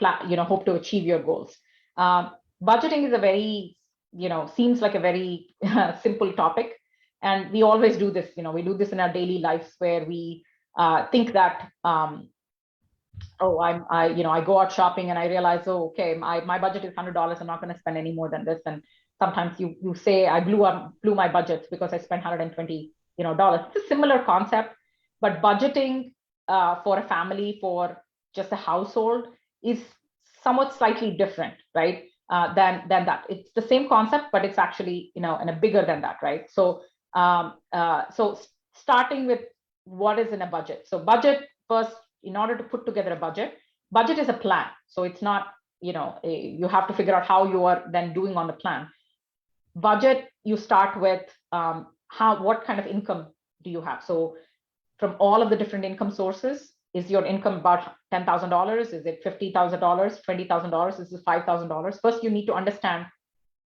hope to achieve your goals. Budgeting is a very, seems like a very simple topic. And we always do this, we do this in our daily lives where we think that, I go out shopping and I realize, okay, my budget is $100. I'm not going to spend any more than this. And sometimes you say I blew my budget because I spent $120 dollars. It's a similar concept, but budgeting for a family, for just a household, is somewhat slightly different, right? Than that. It's the same concept, but it's actually and a bigger than that, right? So so starting with what is in a budget. So budget first. In order to put together a budget is a plan. So it's not, you have to figure out how you are then doing on the plan. Budget, you start with what kind of income do you have? So from all of the different income sources, is your income about $10,000? Is it $50,000, $20,000? Is it $5,000? First, you need to understand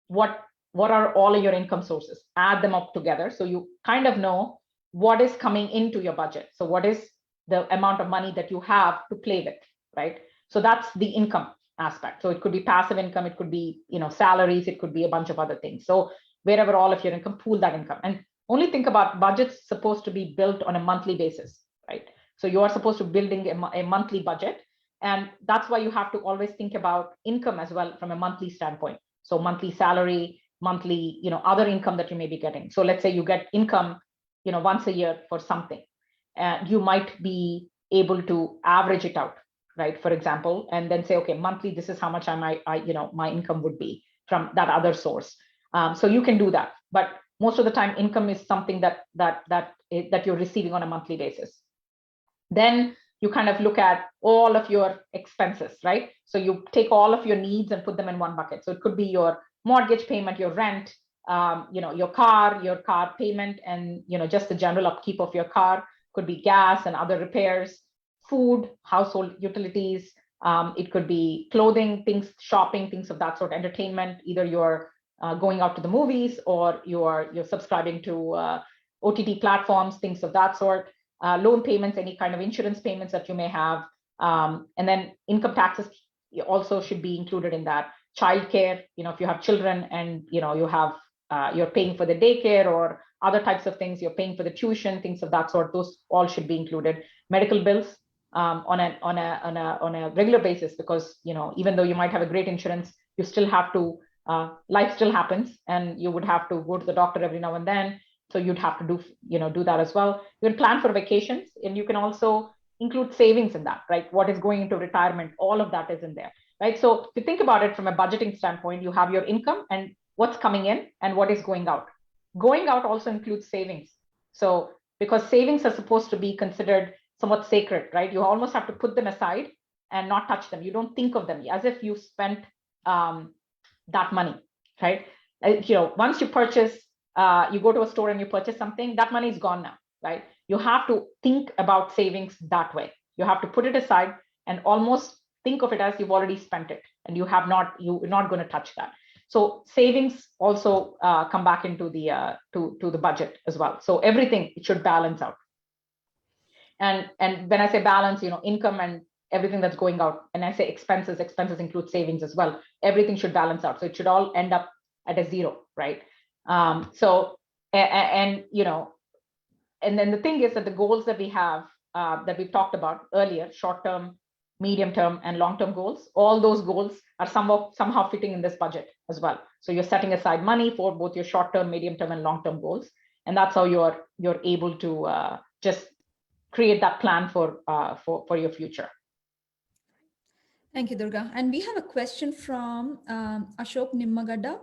what are all of your income sources, add them up together. So you kind of know what is coming into your budget. So what is the amount of money that you have to play with, right? So that's the income aspect. So it could be passive income, it could be, salaries, it could be a bunch of other things. So wherever all of your income, pool that income. And only think about budgets supposed to be built on a monthly basis, right? So you are supposed to building a monthly budget. And that's why you have to always think about income as well from a monthly standpoint. So monthly salary, monthly, other income that you may be getting. So let's say you get income, once a year for something, and you might be able to average it out, right? For example, and then say, okay, monthly, this is how much my income would be from that other source. So you can do that, but most of the time, income is something that you're receiving on a monthly basis. Then you kind of look at all of your expenses, right? So you take all of your needs and put them in one bucket. So it could be your mortgage payment, your rent, your car payment, and just the general upkeep of your car. Could be gas and other repairs, food, household utilities. It could be clothing, things, shopping, things of that sort, entertainment. Either you're going out to the movies or you're subscribing to OTT platforms, things of that sort. Loan payments, any kind of insurance payments that you may have. And then income taxes also should be included in that. Childcare, if you have children and you have you're paying for the daycare or other types of things, you're paying for the tuition, things of that sort, those all should be included. Medical bills on a regular basis, because even though you might have a great insurance, you still have to life still happens, and you would have to go to the doctor every now and then. So you'd have to do that as well. You can plan for vacations, and you can also include savings in that, right? What is going into retirement, all of that is in there, right? So if you think about it from a budgeting standpoint, you have your income and what's coming in and what is going out. Going out also includes savings. So because savings are supposed to be considered somewhat sacred, right? You almost have to put them aside and not touch them. You don't think of them as if you spent that money, right? Once you purchase, you go to a store and you purchase something, that money is gone now, right? You have to think about savings that way. You have to put it aside and almost think of it as you've already spent it, and you're not going to touch that. So savings also come back into the to the budget as well. So everything, it should balance out. And when I say balance, income and everything that's going out, and I say expenses include savings as well. Everything should balance out. So it should all end up at a zero, right? And then the thing is that the goals that we have, that we've talked about earlier, short-term, medium-term, and long-term goals, all those goals are somehow fitting in this budget as well. So you're setting aside money for both your short-term, medium-term, and long-term goals. And that's how you're able to just create that plan for your future. Thank you, Durga. And we have a question from Ashok Nimmagadda.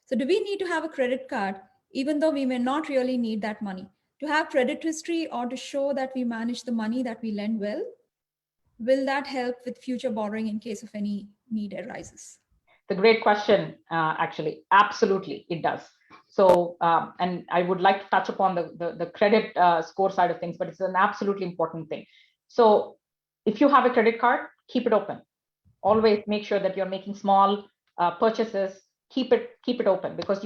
So do we need to have a credit card, even though we may not really need that money, to have credit history or to show that we manage the money that we lend well? Will that help with future borrowing in case of any need arises? It's a great question, actually. Absolutely, it does. So, and I would like to touch upon the credit score side of things, but it's an absolutely important thing. So if you have a credit card, keep it open. Always make sure that you're making small purchases. Keep it open, because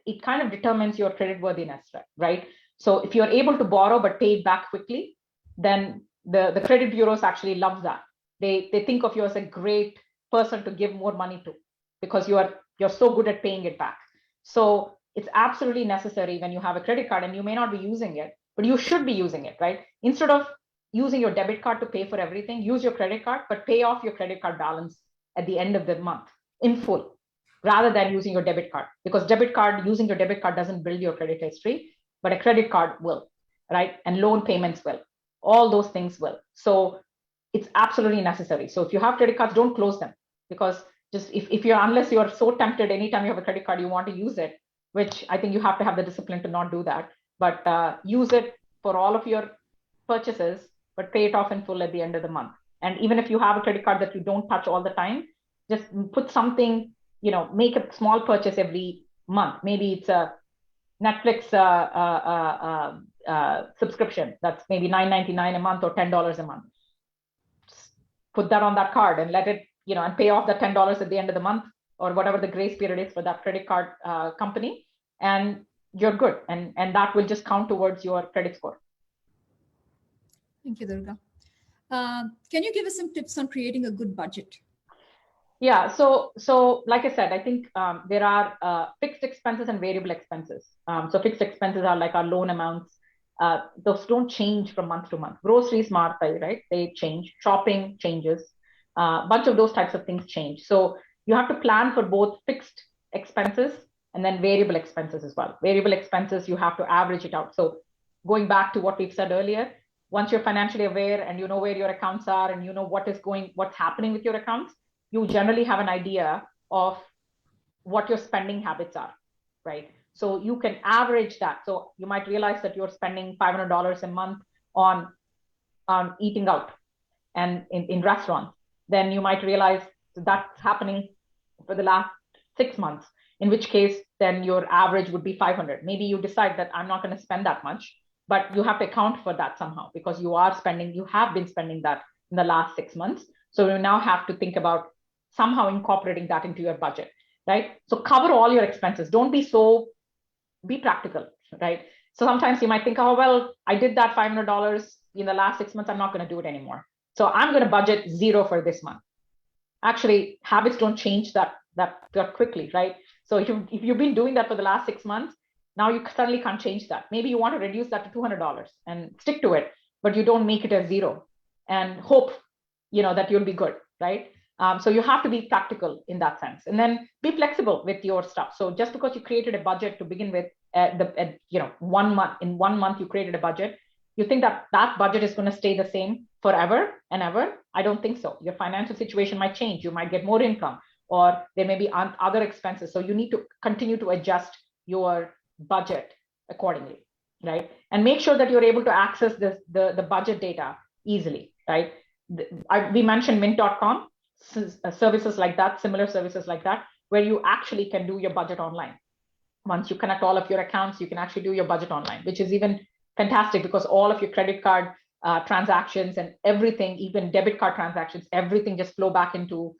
it kind of determines your credit worthiness, right? So if you're able to borrow but pay it back quickly, then the credit bureaus actually love that. They think of you as a great person to give more money to, because you're so good at paying it back. So it's absolutely necessary when you have a credit card, and you may not be using it, but you should be using it, right? Instead of using your debit card to pay for everything, use your credit card, but pay off your credit card balance at the end of the month in full, rather than using your debit card, because using your debit card doesn't build your credit history, but a credit card will, right? And loan payments will. All those things will. So it's absolutely necessary. So if you have credit cards, don't close them, because just unless you're so tempted, anytime you have a credit card, you want to use it, which I think you have to have the discipline to not do that, but use it for all of your purchases, but pay it off in full at the end of the month. And even if you have a credit card that you don't touch all the time, just put something, make a small purchase every month. Maybe it's a Netflix subscription that's maybe $9.99 a month or $10 a month. put that on that card and let it, and pay off the $10 at the end of the month, or whatever the grace period is for that credit card company, and you're good. And that will just count towards your credit score. Thank you, Durga. Can you give us some tips on creating a good budget? Yeah, so like I said, I think there are fixed expenses and variable expenses. So fixed expenses are like our loan amounts. Those don't change from month to month. Groceries, right? They change. Shopping changes. A bunch of those types of things change. So you have to plan for both fixed expenses and then variable expenses as well. Variable expenses, you have to average it out. So going back to what we've said earlier, once you're financially aware and you know where your accounts are and you know what's happening with your accounts, you generally have an idea of what your spending habits are, right? So you can average that. So you might realize that you're spending $500 a month on eating out and in restaurants. Then you might realize that's happening for the last 6 months, in which case then your average would be 500. Maybe you decide that I'm not going to spend that much, but you have to account for that somehow, because you have been spending that in the last 6 months. So you now have to think about somehow incorporating that into your budget, right? So cover all your expenses. Don't be practical, right? So sometimes you might think, oh, well, I did that $500 in the last 6 months. I'm not going to do it anymore. So I'm going to budget $0 for this month. Actually, habits don't change that quickly, right? So if you've been doing that for the last 6 months, now you suddenly can't change that. Maybe you want to reduce that to $200 and stick to it, but you don't make it a 0 and hope, that you'll be good, right? So you have to be practical in that sense, and then be flexible with your stuff. So just because you created a budget to begin with, 1 month, in 1 month you created a budget, you think that budget is going to stay the same forever and ever? I don't think so. Your financial situation might change. You might get more income, or there may be other expenses. So you need to continue to adjust your budget accordingly, right? And make sure that you're able to access the budget data easily, right? We mentioned mint.com, services like that, similar services like that, where you actually can do your budget online. Once you connect all of your accounts, you can actually do your budget online, which is even fantastic, because all of your credit card transactions and everything, even debit card transactions, everything just flow back into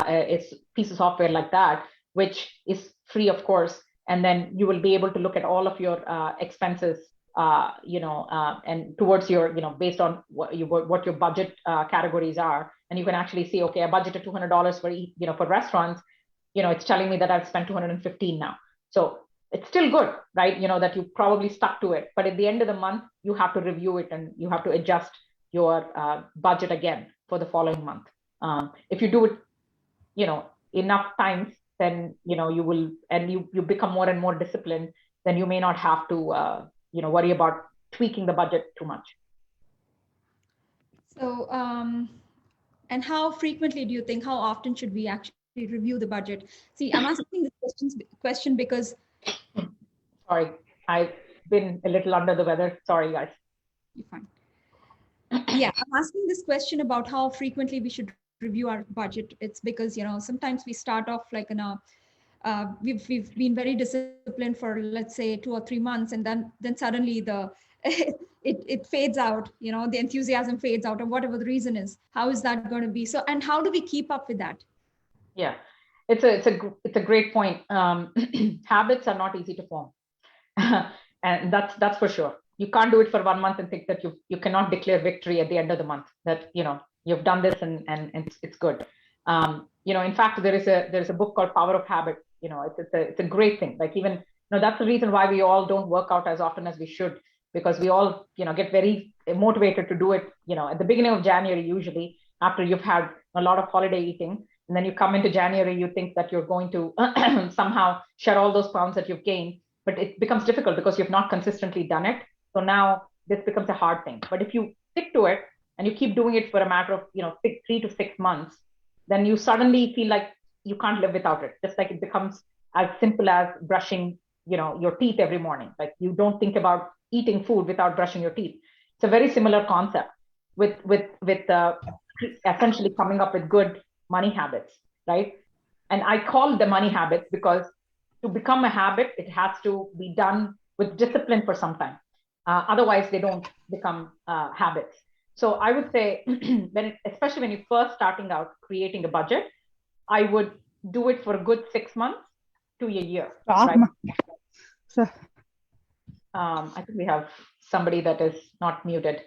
its piece of software like that, which is free, of course. And then you will be able to look at all of your expenses, and towards your, based on what your budget categories are. And you can actually see, okay, I budgeted $200 for restaurants. It's telling me that I've spent $215 now. So it's still good, right? That you probably stuck to it. But at the end of the month, you have to review it and you have to adjust your budget again for the following month. If you do it, enough times, then, you will, and you become more and more disciplined, then you may not have to, worry about tweaking the budget too much. So, and how frequently do you think, how often should we actually review the budget? See, I'm asking this question because... Sorry, I've been a little under the weather. Sorry, guys. You're fine. Yeah, I'm asking this question about how frequently we should review our budget. It's because, sometimes we start off like in a, we've been very disciplined for, let's say, 2 or 3 months, and then suddenly it fades out, the enthusiasm fades out, or whatever the reason is. How is that going to be? So, and how do we keep up with that? Yeah, it's a great point. Habits are not easy to form. And that's for sure. You can't do it for 1 month and think that you cannot declare victory at the end of the month, that you've done this and it's good. In fact, there is a book called Power of Habit. It's a great thing. Like, even that's the reason why we all don't work out as often as we should, because we all get very motivated to do it at the beginning of January, usually after you've had a lot of holiday eating. And then you come into January, you think that you're going to somehow shed all those pounds that you've gained, but it becomes difficult because you've not consistently done it. So now this becomes a hard thing. But if you stick to it and you keep doing it for a matter of 3 to 6 months, then you suddenly feel like you can't live without it. Just like it becomes as simple as brushing your teeth every morning. Like, you don't think about eating food without brushing your teeth. It's a very similar concept with essentially coming up with good money habits, right? And I call the money habits because to become a habit, it has to be done with discipline for some time. Otherwise, they don't become habits. So I would say, especially when you're first starting out creating a budget, I would do it for a good 6 months to a year. Right? I think we have somebody that is not muted.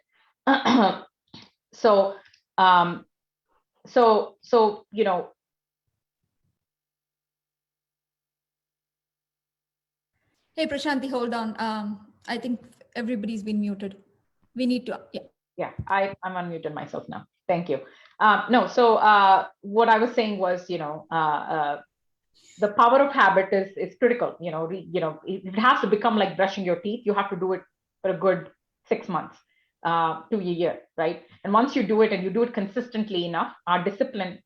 So, you know. Hey, Prashanthi, hold on. I think everybody's been muted. We need to, yeah. Yeah, I'm unmuted myself now. Thank you. No, so what I was saying was, the power of habit is critical. It has to become like brushing your teeth. You have to do it for a good 6 months to a year, right? And once you do it and you do it consistently enough, our discipline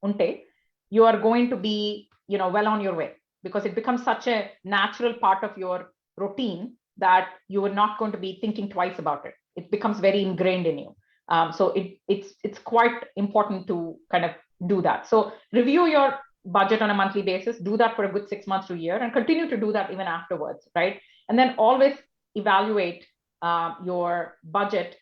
unte, you are going to be, well on your way, because it becomes such a natural part of your routine that you are not going to be thinking twice about it. It becomes very ingrained in you. So it's quite important to kind of do that. So review your budget on a monthly basis, do that for a good 6 months to a year, and continue to do that even afterwards, right? And then always evaluate your budget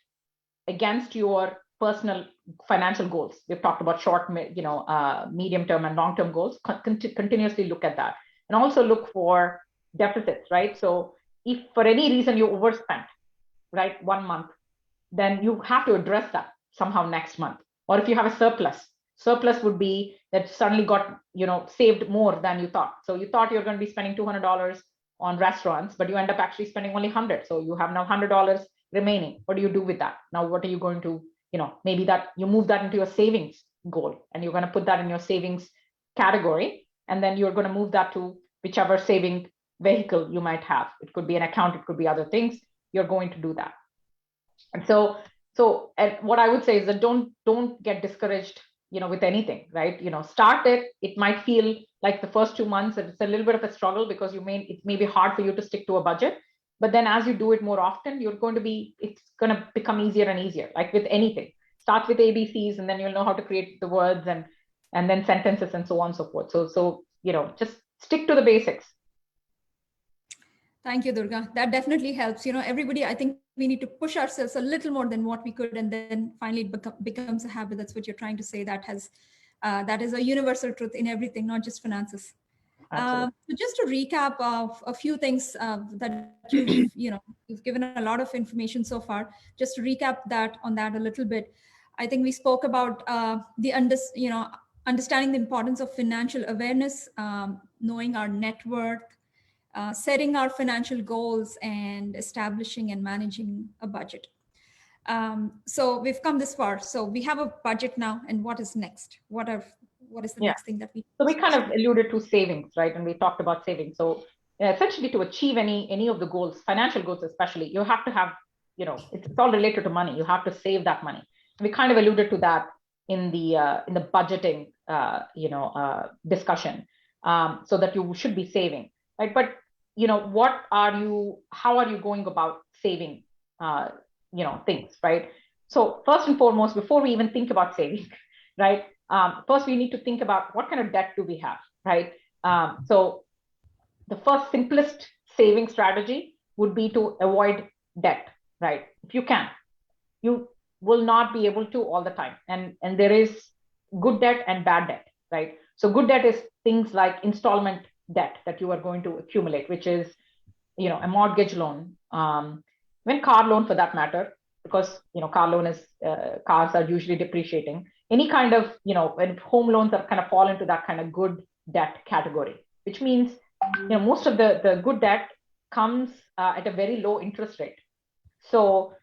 against your personal financial goals. We've talked about short, medium term and long term goals. Continuously look at that, and also look for deficits, right? So if for any reason you overspent, right, 1 month, then you have to address that somehow next month. Or if you have a surplus would be that suddenly got, saved more than you thought. So you thought you're going to be spending $200 on restaurants, but you end up actually spending only 100. So you have now $100 remaining. What do you do with that? Now, what are you going to, maybe that you move that into your savings goal, and you're going to put that in your savings category. And then you're going to move that to whichever saving vehicle you might have. It could be an account, it could be other things. You're going to do that. And so and what I would say is that don't get discouraged, with anything, right? Start it. It might feel like the first 2 months, it's a little bit of a struggle because it may be hard for you to stick to a budget. But then as you do it more often, it's going to become easier and easier. Like with anything, start with ABCs, and then you'll know how to create the words and then sentences and so on and so forth. So just stick to the basics. Thank you, Durga. That definitely helps. Everybody, I think we need to push ourselves a little more than what we could, and then finally it becomes a habit. That's what you're trying to say. That is a universal truth in everything, not just finances. So just to recap of a few things that you've given a lot of information so far. Just to recap on that a little bit, I think we spoke about understanding the importance of financial awareness, knowing our net worth, setting our financial goals, and establishing and managing a budget. So we've come this far. So we have a budget now, and what is next? What is the next thing that we? So we kind of alluded to savings, right? And we talked about savings. So essentially, to achieve any of the goals, financial goals especially, you have to have, it's all related to money. You have to save that money. And we kind of alluded to that in the budgeting, discussion, so that you should be saving, right? But how are you going about saving, things, right? So first and foremost, before we even think about saving, right? First, we need to think about what kind of debt do we have, right? So the first simplest saving strategy would be to avoid debt, right? If you can, you will not be able to all the time. And there is good debt and bad debt, right? So good debt is things like installment debt that you are going to accumulate, which is, a mortgage loan, even car loan for that matter, because, car loan is, cars are usually depreciating. Any kind of, when home loans are kind of fall into that kind of good debt category, which means, most of the good debt comes at a very low interest rate. So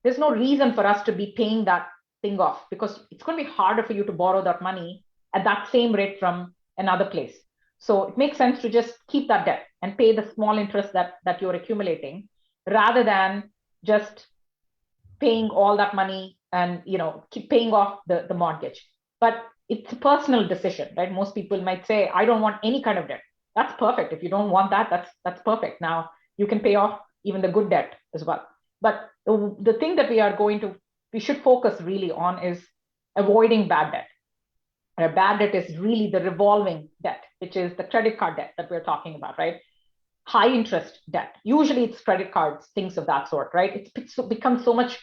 there's no reason for us to be paying that thing off, because it's going to be harder for you to borrow that money at that same rate from another place. So it makes sense to just keep that debt and pay the small interest that you're accumulating, rather than just paying all that money and keep paying off the mortgage. But it's a personal decision, right? Most people might say, I don't want any kind of debt. That's perfect. If you don't want that, that's perfect. Now you can pay off even the good debt as well. But the thing that we should focus really on is avoiding bad debt. And bad debt is really the revolving debt, which is the credit card debt that we're talking about, right? High interest debt. Usually it's credit cards, things of that sort, right? It's become so much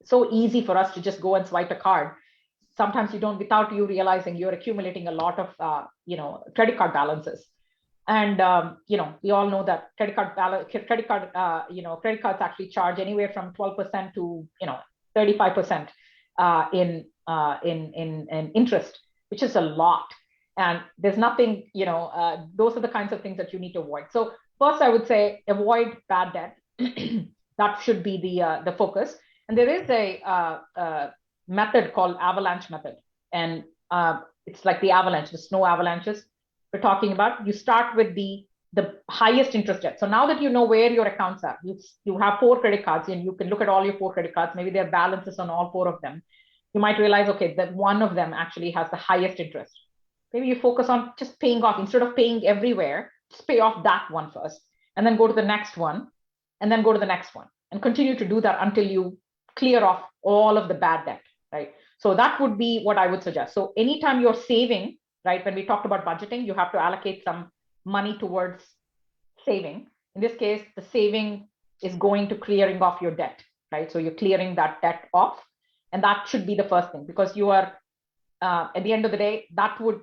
so easy for us to just go and swipe a card. Sometimes you don't, without you realizing, you're accumulating a lot of credit card balances. And we all know that credit cards actually charge anywhere from 12% to 35% in interest, which is a lot. And there's nothing, those are the kinds of things that you need to avoid. So first, I would say avoid bad debt. That should be the focus. And there is a method called avalanche method, and it's like the avalanche, the snow avalanches we're talking about. You start with the highest interest debt. So now that you know where your accounts are, you have 4 credit cards, and you can look at all your 4 credit cards. Maybe there are balances on all 4 of them. You might realize, okay, that one of them actually has the highest interest. Maybe you focus on just paying off, instead of paying everywhere, just pay off that one first, and then go to the next one, and then go to the next one, and continue to do that until you clear off all of the bad debt, right? So that would be what I would suggest. So anytime you're saving, right, when we talked about budgeting, you have to allocate some money towards saving. In this case, the saving is going to clearing off your debt, right? So you're clearing that debt off, and that should be the first thing, because you are, at the end of the day, that would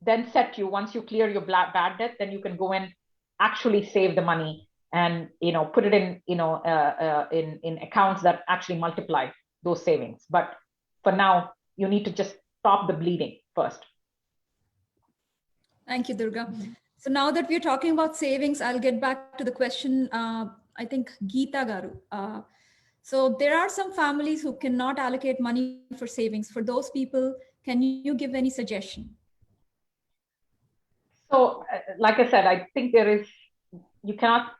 then set you, once you clear your bad debt, then you can go and actually save the money and put it in in accounts that actually multiply those savings. But for now, you need to just stop the bleeding first. Thank you, Durga. So now that we're talking about savings, I'll get back to the question, I think Geeta Garu. So there are some families who cannot allocate money for savings. For those people, can you give any suggestion? So, like I said, I think there is, you cannot,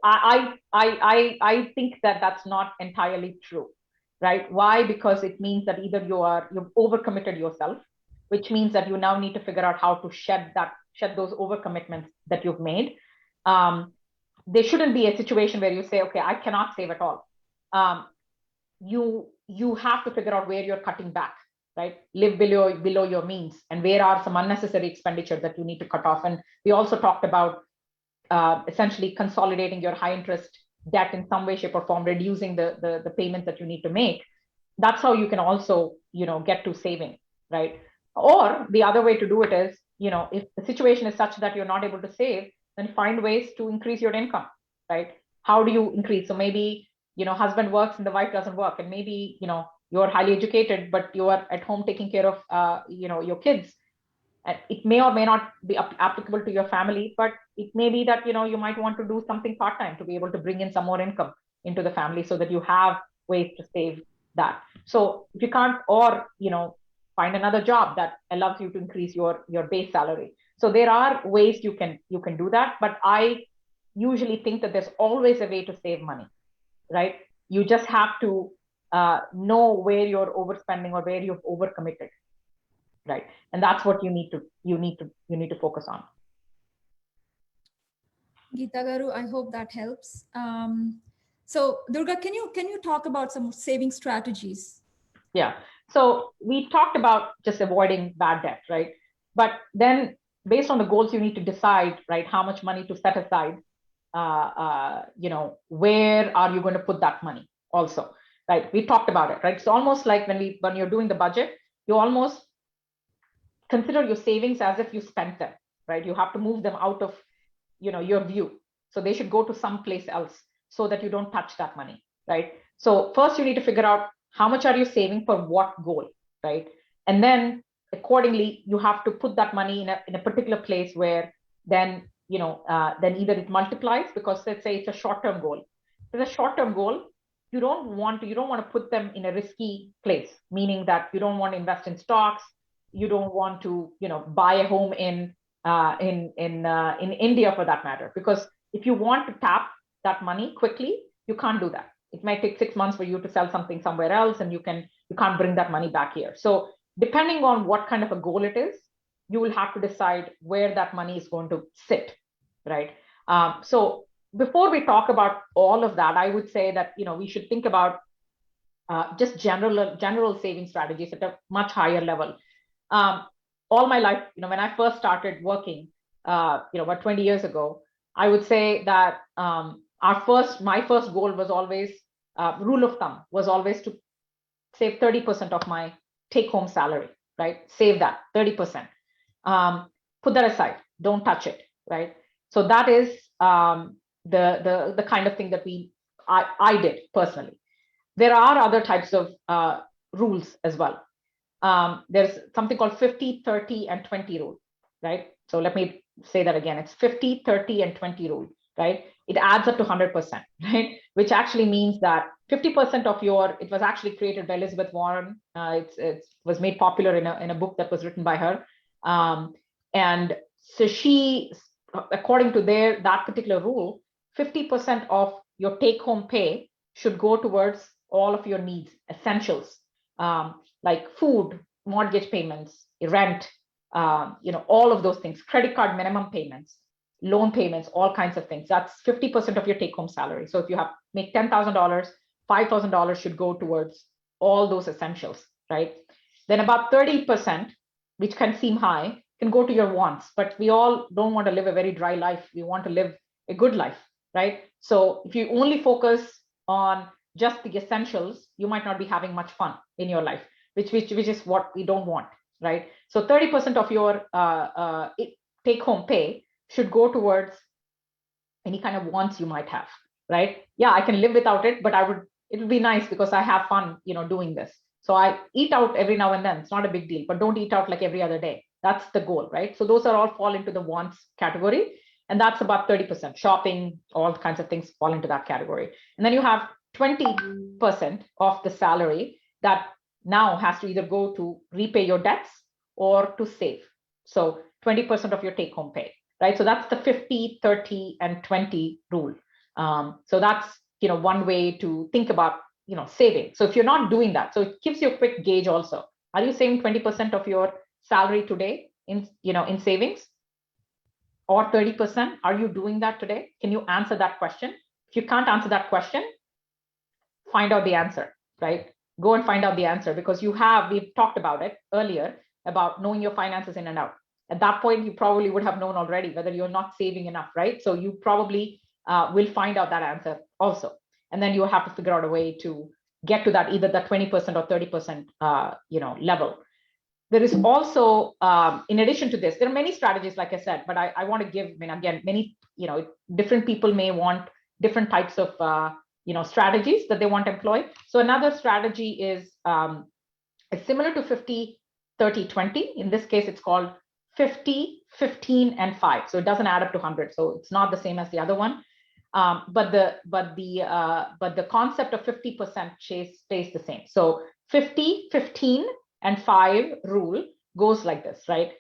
I think that that's not entirely true, right? Why? Because it means that either you've overcommitted yourself, which means that you now need to figure out how to shed those overcommitments that you've made. There shouldn't be a situation where you say, okay, I cannot save at all. You have to figure out where you're cutting back, right? Live below your means, and where are some unnecessary expenditure that you need to cut off. And we also talked about essentially consolidating your high interest debt in some way, shape, or form, reducing the payments that you need to make. That's how you can also get to saving, right? Or the other way to do it is, if the situation is such that you're not able to save, then find ways to increase your income, right? How do you increase? So maybe husband works and the wife doesn't work, and maybe you're highly educated, but you are at home taking care of your kids. It may or may not be applicable to your family, but it may be that you might want to do something part-time to be able to bring in some more income into the family, so that you have ways to save that. So if you can't, or find another job that allows you to increase your base salary. So there are ways you can do that, but I usually think that there's always a way to save money, right? You just have to know where you're overspending or where you've overcommitted, right? And that's what you need to focus on. Geeta Garu, I hope that helps. So Durga, can you talk about some saving strategies? Yeah. So we talked about just avoiding bad debt, right? But then based on the goals, you need to decide, right, how much money to set aside. Where are you going to put that money also, right? We talked about it, right? It's almost like when you're doing the budget, you almost consider your savings as if you spent them, right? You have to move them out of your view. So they should go to some place else so that you don't touch that money, right? So first you need to figure out how much are you saving for what goal, right? And then accordingly, you have to put that money in a particular place where then either it multiplies, because let's say it's a short-term goal. For the short-term goal, you don't want to put them in a risky place, meaning that you don't want to invest in stocks. You don't want to buy a home in India, for that matter, because if you want to tap that money quickly, you can't do that. It might take 6 months for you to sell something somewhere else, and you can't bring that money back here. So depending on what kind of a goal it is, you will have to decide where that money is going to sit, right? So before we talk about all of that, I would say that we should think about just general saving strategies at a much higher level. All my life, when I first started working, about 20 years ago, I would say that my first goal was always rule of thumb was always to save 30% of my take home salary, right? Save that 30%. Put that aside, don't touch it, right? So that is the kind of thing that I did personally. There are other types of rules as well. There's something called 50, 30, and 20 rule, right? So let me say that again. It's 50, 30, and 20 rule, right? It adds up to 100%, right? Which actually means that 50% of your, it was actually created by Elizabeth Warren. It was made popular in a book that was written by her. And so she, according to that particular rule, 50% of your take home pay should go towards all of your needs, essentials, like food, mortgage payments, rent, all of those things, credit card minimum payments, loan payments, all kinds of things. That's 50% of your take home salary. So if you make $10,000, $5,000 should go towards all those essentials, right? Then about 30%, which can seem high, can go to your wants, but we all don't want to live a very dry life. We want to live a good life, right? So if you only focus on just the essentials, you might not be having much fun in your life, which is what we don't want, right? So 30% of your take home pay should go towards any kind of wants you might have, right? Yeah, I can live without it, but it would be nice because I have fun, doing this. So I eat out every now and then. It's not a big deal, but don't eat out like every other day. That's the goal, right? So those are all fall into the wants category. And that's about 30%. Shopping, all kinds of things fall into that category. And then you have 20% of the salary that now has to either go to repay your debts or to save. So 20% of your take home pay, right? So that's the 50, 30, and 20 rule. So that's, one way to think about, saving. So if you're not doing that, so it gives you a quick gauge also. Are you saving 20% of your salary today in savings? Or 30%? Are you doing that today? Can you answer that question? If you can't answer that question, find out the answer, right? Go and find out the answer, because we've talked about it earlier about knowing your finances in and out. At that point, you probably would have known already whether you're not saving enough, right? So you probably will find out that answer also. And then you have to figure out a way to get to that, either the 20% or 30% level. There is also, in addition to this, there are many strategies, like I said, but I want to give, again, many, different people may want different types of, strategies that they want to employ. So another strategy is similar to 50, 30, 20. In this case, it's called 50, 15, and 5. So it doesn't add up to 100. So it's not the same as the other one. But the concept of 50% stays the same. So 50, 15, and 5 rule goes like this, right?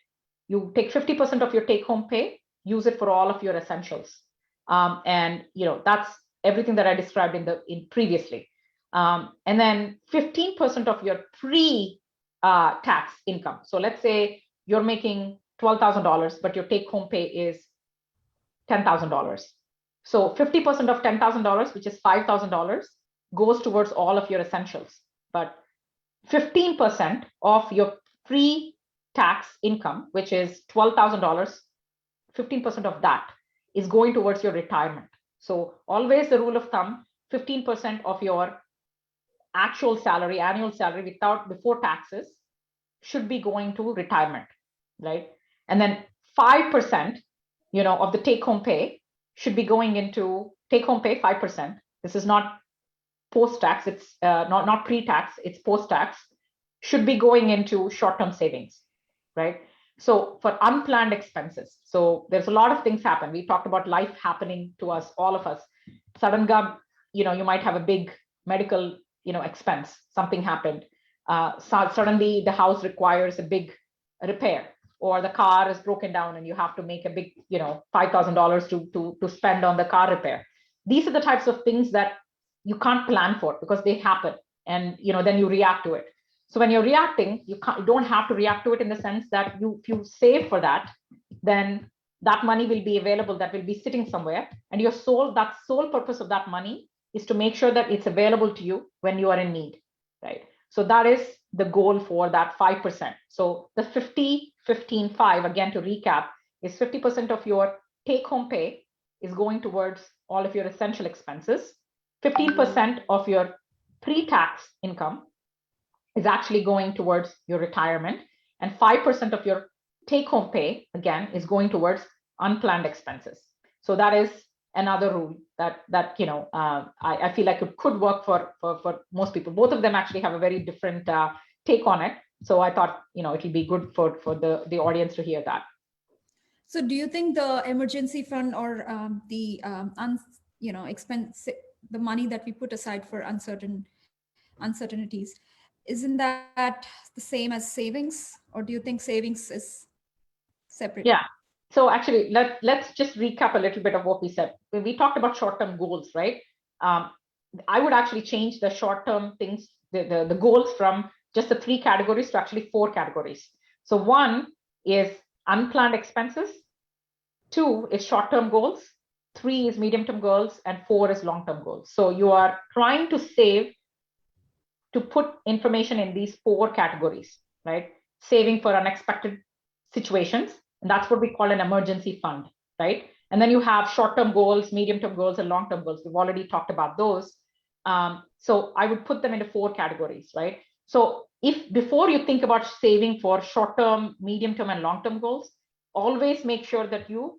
You take 50% of your take home pay, use it for all of your essentials. And that's everything that I described in previously. And then 15% of your pre-tax income. So let's say you're making $12,000, but your take home pay is $10,000. So 50% of $10,000, which is $5,000, goes towards all of your essentials. But 15% of your pre-tax income, which is $12,000, 15% of that is going towards your retirement. So always the rule of thumb, 15% of your actual salary, annual salary before taxes should be going to retirement, right? And then 5%, of the take-home pay should be going into take-home pay, 5%. This is not post-tax, it's not pre-tax, it's post-tax, should be going into short-term savings, right? So for unplanned expenses, so there's a lot of things happen. We talked about life happening to us, all of us. Suddenly, you might have a big medical, expense, something happened. Suddenly the house requires a big repair, or the car is broken down and you have to make a big, $5,000 to spend on the car repair. These are the types of things that you can't plan for because they happen, and then you react to it. So when you're reacting, you don't have to react to it in the sense that if you save for that, then that money will be available, that will be sitting somewhere, and that sole purpose of that money is to make sure that it's available to you when you are in need, right? So that is the goal for that 5%. So the 50, 15, 5, again, to recap, is 50% of your take home pay is going towards all of your essential expenses. 15% of your pre-tax income is actually going towards your retirement, and 5% of your take-home pay, again, is going towards unplanned expenses. So that is another rule that I feel like it could work for most people. Both of them actually have a very different take on it. So I thought, it'll be good for the audience to hear that. So do you think the emergency fund or the money that we put aside for uncertainties, isn't that the same as savings, or do you think savings is separate? Yeah. So actually, let's just recap a little bit of what we said. We talked about short-term goals, right? I would actually change the short-term things, the goals, from just the 3 categories to actually 4 categories. So 1 is unplanned expenses, 2 is short-term goals, 3 is medium-term goals, and 4 is long-term goals. So you are trying to save to put information in these 4 categories, right? Saving for unexpected situations, and that's what we call an emergency fund, right? And then you have short-term goals, medium-term goals, and long-term goals. We've already talked about those. So I would put them into 4 categories, right? So if before you think about saving for short-term, medium-term, and long-term goals, always make sure that you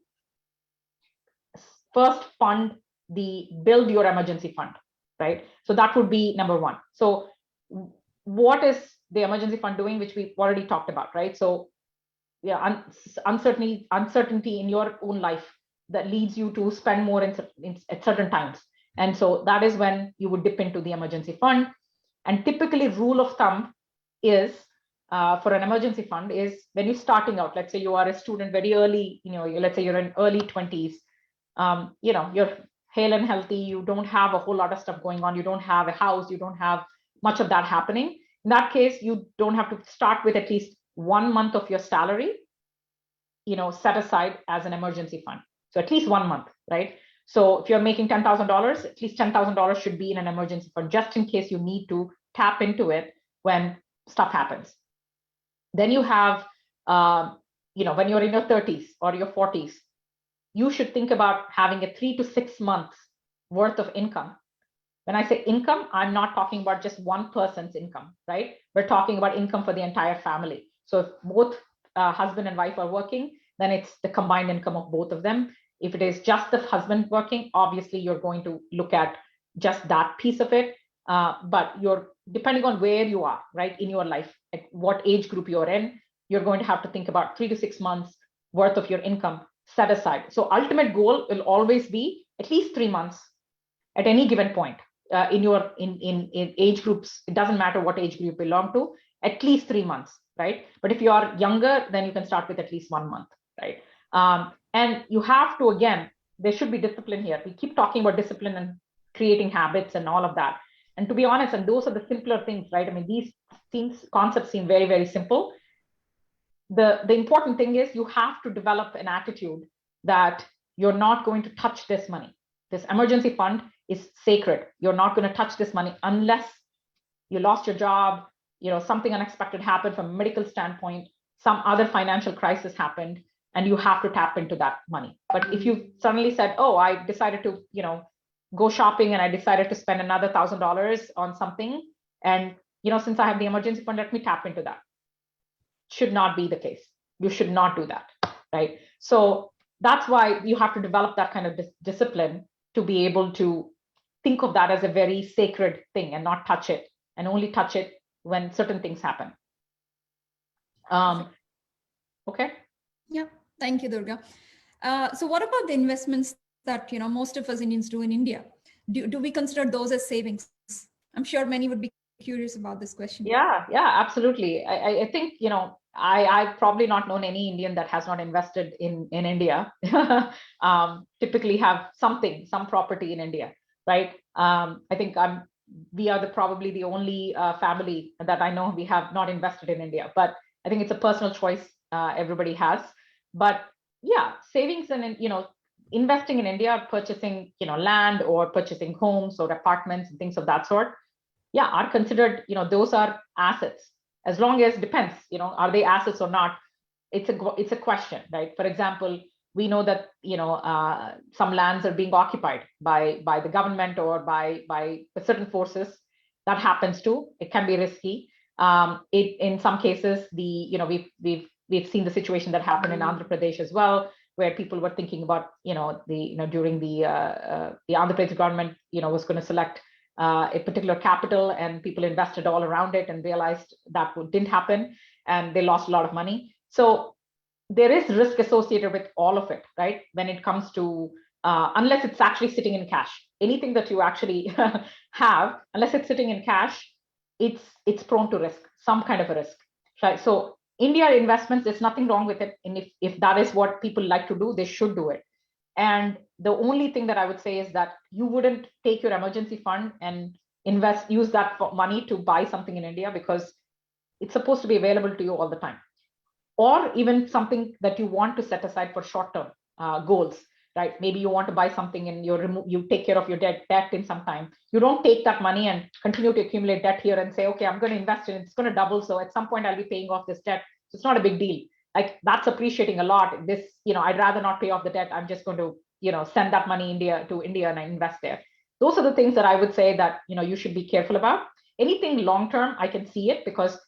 first build your emergency fund, right? So that would be number 1. So what is the emergency fund doing, which we've already talked about, right? So yeah, uncertainty in your own life that leads you to spend more at certain times. And so that is when you would dip into the emergency fund. And typically, rule of thumb is for an emergency fund is when you're starting out, let's say you are a student very early, let's say you're in early 20s, you're hale and healthy, you don't have a whole lot of stuff going on, you don't have a house, you don't have much of that happening. In that case, you don't have to start with at least 1 month of your salary, set aside as an emergency fund. So at least 1 month, right? So if you're making $10,000, at least $10,000 should be in an emergency fund, just in case you need to tap into it when stuff happens. Then you have, when you're in your 30s or your 40s, you should think about having a 3 to 6 months worth of income. When I say income, I'm not talking about just one person's income, right? We're talking about income for the entire family. So if both husband and wife are working, then it's the combined income of both of them. If it is just the husband working, obviously you're going to look at just that piece of it. But depending on where you are, right, in your life, at what age group you're in, you're going to have to think about 3 to 6 months worth of your income set aside. So ultimate goal will always be at least 3 months at any given point in age groups. It doesn't matter what age group you belong to, at least 3 months, right? But if you are younger, then you can start with at least 1 month, right? And you have to, again, there should be discipline here. We keep talking about discipline and creating habits and all of that. And to be honest, and those are the simpler things, right? I mean, these concepts seem very, very simple. The important thing is you have to develop an attitude that you're not going to touch this money. This emergency fund is sacred. You're not going to touch this money unless you lost your job, something unexpected happened from a medical standpoint, some other financial crisis happened, and you have to tap into that money. But if you suddenly said, oh, I decided to, go shopping and I decided to spend another $1,000 on something, and, since I have the emergency fund, let me tap into that. Should not be the case. You should not do that, right? So that's why you have to develop that kind of discipline to be able to think of that as a very sacred thing and not touch it, and only touch it when certain things happen. Okay. Yeah. Thank you, Durga. So what about the investments that most of us Indians do in India? Do we consider those as savings? I'm sure many would be curious about this question. Yeah, absolutely. I think I've probably not known any Indian that has not invested in India. Typically have some property in India, right? I think we are probably the only family that I know we have not invested in India, but I think it's a personal choice everybody has. But yeah, savings and investing in India, purchasing land or purchasing homes or apartments and things of that sort, yeah, are considered, those are assets. As long as, depends, are they assets or not? It's a question, right? For example, we know that some lands are being occupied by the government or by certain forces. That happens too. It can be risky. In some cases, we've seen the situation that happened in Andhra Pradesh as well, where people were thinking about during the Andhra Pradesh government was going to select a particular capital, and people invested all around it and realized that didn't happen, and they lost a lot of money. So there is risk associated with all of it, right? When it comes to unless it's actually sitting in cash, anything that you actually have, unless it's sitting in cash, it's prone to risk, some kind of a risk, right? So India investments, there's nothing wrong with it, and if that is what people like to do, they should do it. And the only thing that I would say is that you wouldn't take your emergency fund and use that money to buy something in India, because it's supposed to be available to you all the time. Or even something that you want to set aside for short-term goals, right? Maybe you want to buy something and you take care of your debt in some time. You don't take that money and continue to accumulate debt here and say, okay, I'm going to invest in it, it's going to double, so at some point I'll be paying off this debt. So it's not a big deal. Like, that's appreciating a lot. This, I'd rather not pay off the debt. I'm just going to, send that money to India and I invest there. Those are the things that I would say that, you should be careful about. Anything long-term, I can see it, because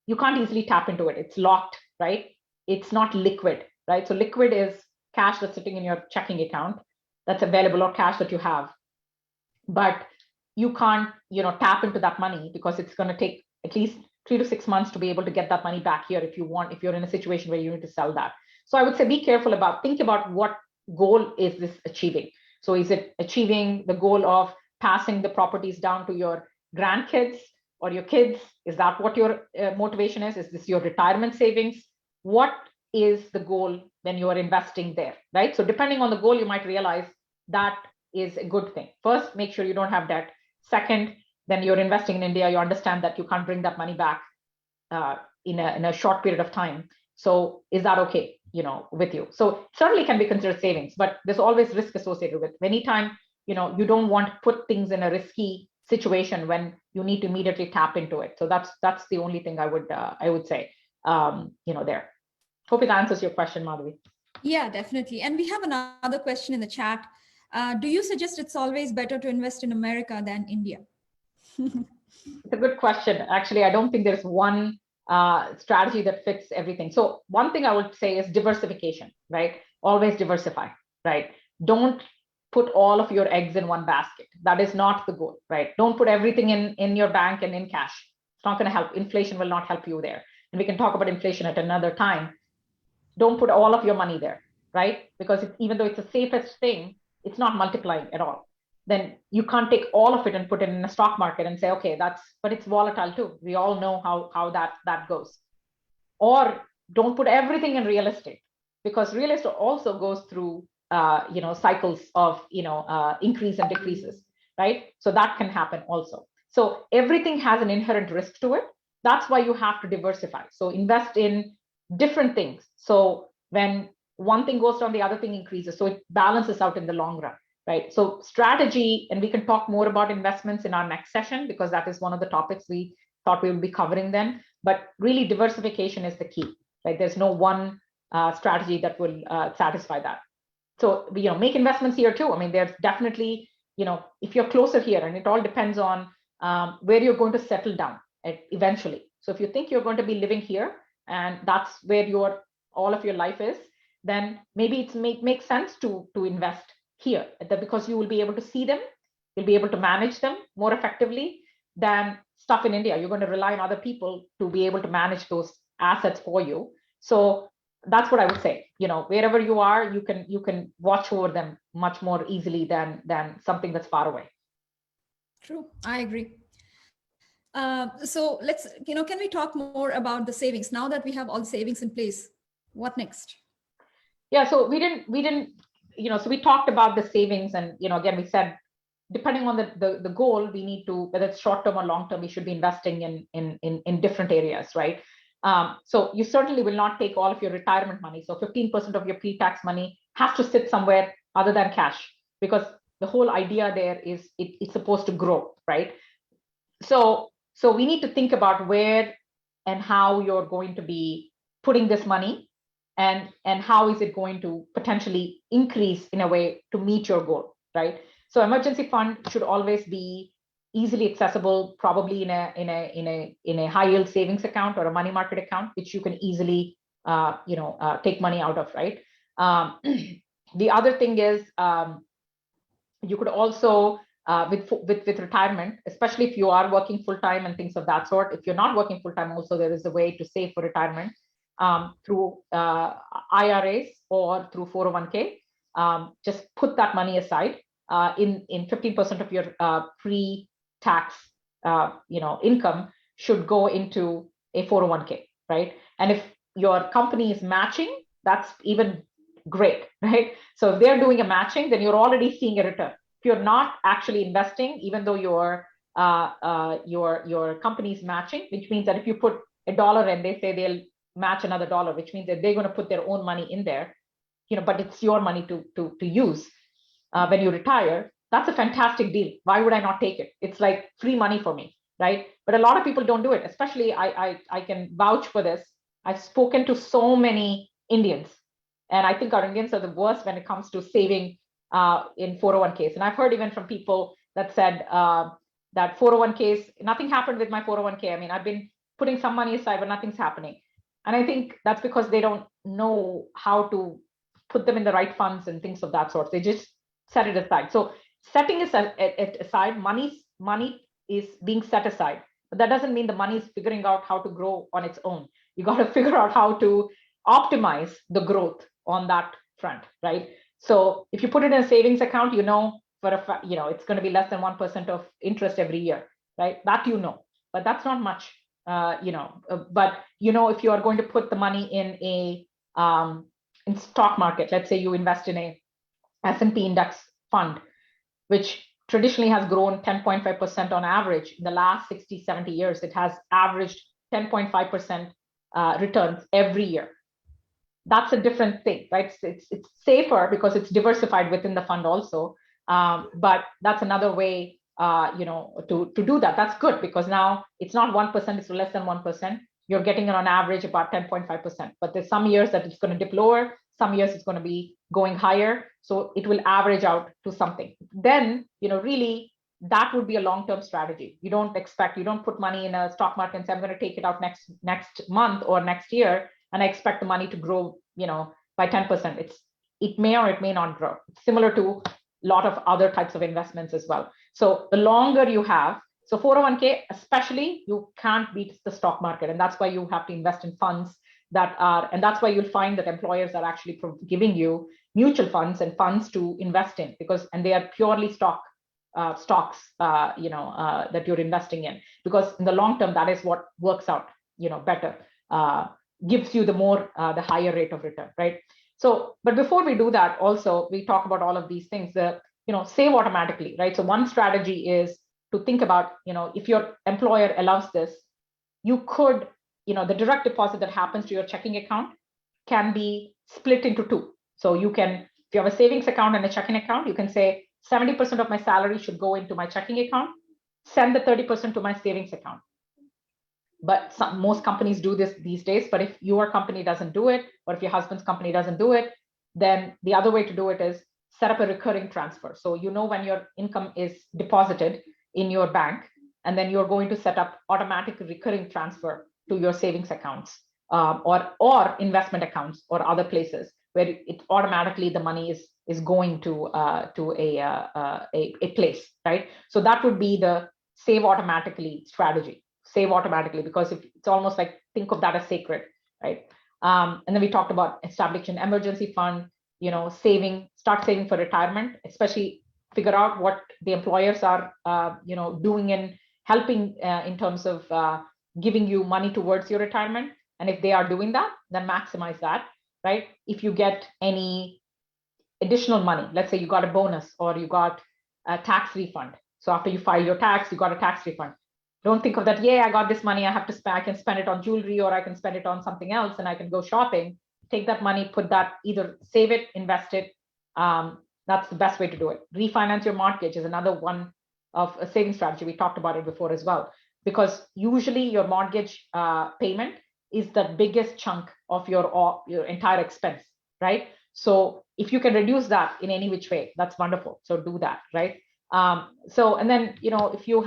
you can't easily tap into it. It's locked, right? It's not liquid, right? So liquid is cash that's sitting in your checking account that's available, or cash that you have. But you can't, tap into that money, because it's going to take at least 3 to 6 months to be able to get that money back here if you're in a situation where you need to sell that. So I would say be careful think about what goal is this achieving. So is it achieving the goal of passing the properties down to your grandkids or your kids? Is that what your motivation is? Is this your retirement savings? What is the goal when you are investing there, right? So depending on the goal, you might realize that is a good thing. First, make sure you don't have debt. Second, then you're investing in India, you understand that you can't bring that money back in a short period of time. So is that okay, with you? So certainly can be considered savings, but there's always risk associated with it. Anytime, you don't want to put things in a risky situation when you need to immediately tap into it. So that's the only thing I would say, there. Hope it answers your question, Madhavi. Yeah, definitely. And we have another question in the chat. Do you suggest it's always better to invest in America than India? It's a good question. Actually, I don't think there's one strategy that fits everything. So one thing I would say is diversification, right? Always diversify, right? Don't put all of your eggs in one basket. That is not the goal, right? Don't put everything in your bank and in cash. It's not going to help. Inflation will not help you there. And we can talk about inflation at another time. Don't put all of your money there, right? Because even though it's the safest thing, it's not multiplying at all. Then you can't take all of it and put it in a stock market and say, okay, but it's volatile too. We all know how that goes. Or don't put everything in real estate, because real estate also goes through, cycles of, increase and decreases, right? So that can happen also. So everything has an inherent risk to it. That's why you have to diversify. So invest in different things. So when one thing goes down, the other thing increases. So it balances out in the long run, right? So strategy, and we can talk more about investments in our next session, because that is one of the topics we thought we would be covering then. But really, diversification is the key, right? There's no one strategy that will satisfy that. So, make investments here too. I mean, there's definitely, if you're closer here, and it all depends on where you're going to settle down eventually. So if you think you're going to be living here, and that's where all of your life is, then maybe it makes sense to invest here, because you will be able to see them, you'll be able to manage them more effectively than stuff in India. You're going to rely on other people to be able to manage those assets for you. So that's what I would say. Wherever you are, you can watch over them much more easily than something that's far away. True, I agree. So let's, can we talk more about the savings now that we have all the savings in place? What next? Yeah, so we didn't, so we talked about the savings, and again, we said, depending on the goal, we need to, whether it's short term or long term, we should be investing in different areas, right? So you certainly will not take all of your retirement money. So 15% of your pre-tax money has to sit somewhere other than cash, because the whole idea there is it's supposed to grow, right? So we need to think about where and how you're going to be putting this money and how is it going to potentially increase in a way to meet your goal, right? So emergency fund should always be easily accessible, probably in a high yield savings account or a money market account, which you can easily take money out of, right? The other thing is, you could also with retirement, especially if you are working full time and things of that sort. If you're not working full time, also there is a way to save for retirement through IRAs or through 401k. Just put that money aside. In 15% of your pre-tax income should go into a 401k, right? And if your company is matching, that's even great, right? So if they're doing a matching, then you're already seeing a return. If you're not actually investing, even though your company is matching, which means that if you put $1 and they say they'll match another $1, which means that they're going to put their own money in there, but it's your money to use when you retire. That's a fantastic deal. Why would I not take it? It's like free money for me, right? But a lot of people don't do it. Especially, I can vouch for this. I've spoken to so many Indians, and I think our Indians are the worst when it comes to saving in 401ks. And I've heard even from people that said that 401ks, nothing happened with my 401k. I mean, I've been putting some money aside, but nothing's happening. And I think that's because they don't know how to put them in the right funds and things of that sort. They just set it aside. So setting it aside, money is being set aside, but that doesn't mean the money is figuring out how to grow on its own. You got to figure out how to optimize the growth on that front, right? So if you put it in a savings account, for a fact, it's going to be less than 1% of interest every year, right? That but that's not much, but if you are going to put the money in a in stock market, let's say you invest in a S&P index fund, which traditionally has grown 10.5% on average in the last 60, 70 years. It has averaged 10.5% returns every year. That's a different thing, right? It's safer because it's diversified within the fund also. But that's another way, to do that. That's good because now it's not 1%, it's less than 1%. You're getting it on average about 10.5%. But there's some years that it's going to dip lower. Some years it's going to be going higher. So it will average out to something. Then, really, that would be a long-term strategy. You don't put money in a stock market and say, I'm going to take it out next month or next year, and I expect the money to grow, by 10%. It may or it may not grow. It's similar to a lot of other types of investments as well. So the longer you have, so 401k especially, you can't beat the stock market. And that's why you have to invest in funds and that's why you'll find that employers are actually giving you mutual funds and funds to invest in, and they are purely stocks that you're investing in, because in the long term, that is what works out, better, gives you the higher rate of return, right? So, but before we do that, also, we talk about all of these things, save automatically, right? So one strategy is to think about, if your employer allows this, you could, the direct deposit that happens to your checking account can be split into two. So if you have a savings account and a checking account, you can say 70% of my salary should go into my checking account, send the 30% to my savings account. But most companies do this these days. But if your company doesn't do it, or if your husband's company doesn't do it, then the other way to do it is set up a recurring transfer. So when your income is deposited in your bank, and then you're going to set up automatic recurring transfer to your savings accounts or investment accounts or other places where it automatically the money is going to a place, right? So that would be the save automatically strategy. Save automatically, because it's almost like, think of that as sacred, right? And then we talked about establishing an emergency fund, start saving for retirement, especially figure out what the employers are, doing and helping in terms of giving you money towards your retirement. And if they are doing that, then maximize that, right? If you get any additional money, let's say you got a bonus or you got a tax refund. So after you file your tax, you got a tax refund. Don't think of that, I got this money, I can spend it on jewelry, or I can spend it on something else and I can go shopping. Take that money, put that, either save it, invest it. That's the best way to do it. Refinance your mortgage is another one of a saving strategy. We talked about it before as well, because usually your mortgage payment is the biggest chunk of your entire expense, right? So if you can reduce that in any which way, that's wonderful. So do that, right? And then, if you're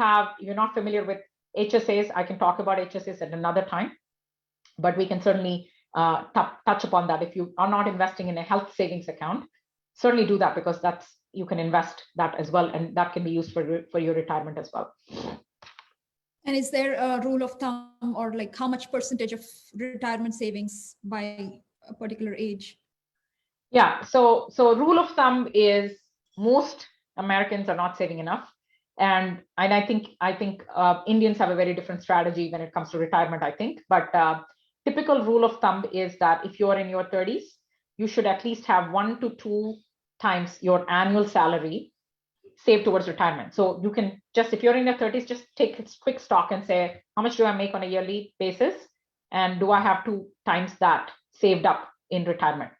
not familiar with HSAs, I can talk about HSAs at another time, but we can certainly touch upon that. If you are not investing in a health savings account, certainly do that, because you can invest that as well, and that can be used for your retirement as well. And is there a rule of thumb, or like how much percentage of retirement savings by a particular age? Yeah, so rule of thumb is most Americans are not saving enough, and I think Indians have a very different strategy when it comes to retirement, I think. But typical rule of thumb is that if you're in your 30s, you should at least have 1 to 2 times your annual salary saved towards retirement. So you can just, if you're in your 30s, just take a quick stock and say, how much do I make on a yearly basis? And do I have 2 times that saved up in retirement?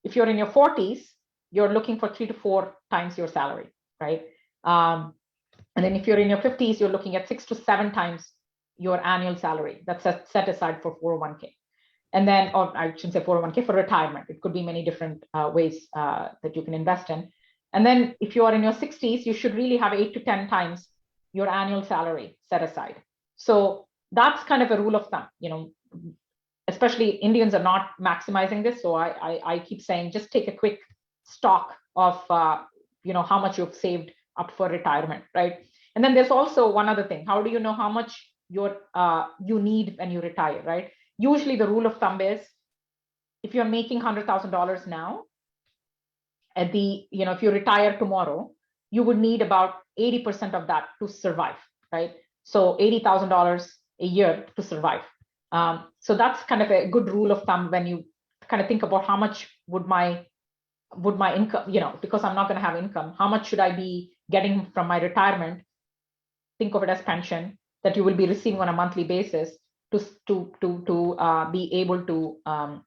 If you're in your 40s, you're looking for 3 to 4 times your salary, right? And then if you're in your 50s, you're looking at 6 to 7 times your annual salary that's set aside for 401k. And then, or I shouldn't say 401k, for retirement. It could be many different ways that you can invest in. And then if you are in your 60s, you should really have 8 to 10 times your annual salary set aside. So that's kind of a rule of thumb. Especially Indians are not maximizing this. So I keep saying, just take a quick stock of how much you've saved up for retirement, right? And then there's also one other thing. How do you know how much you need when you retire, right? Usually the rule of thumb is, if you're making $100,000 now, if you retire tomorrow, you would need about 80% of that to survive, right? So $80,000 a year to survive. So that's kind of a good rule of thumb when you kind of think about how much would my income, because I'm not going to have income, how much should I be getting from my retirement? Think of it as pension that you will be receiving on a monthly basis to be able to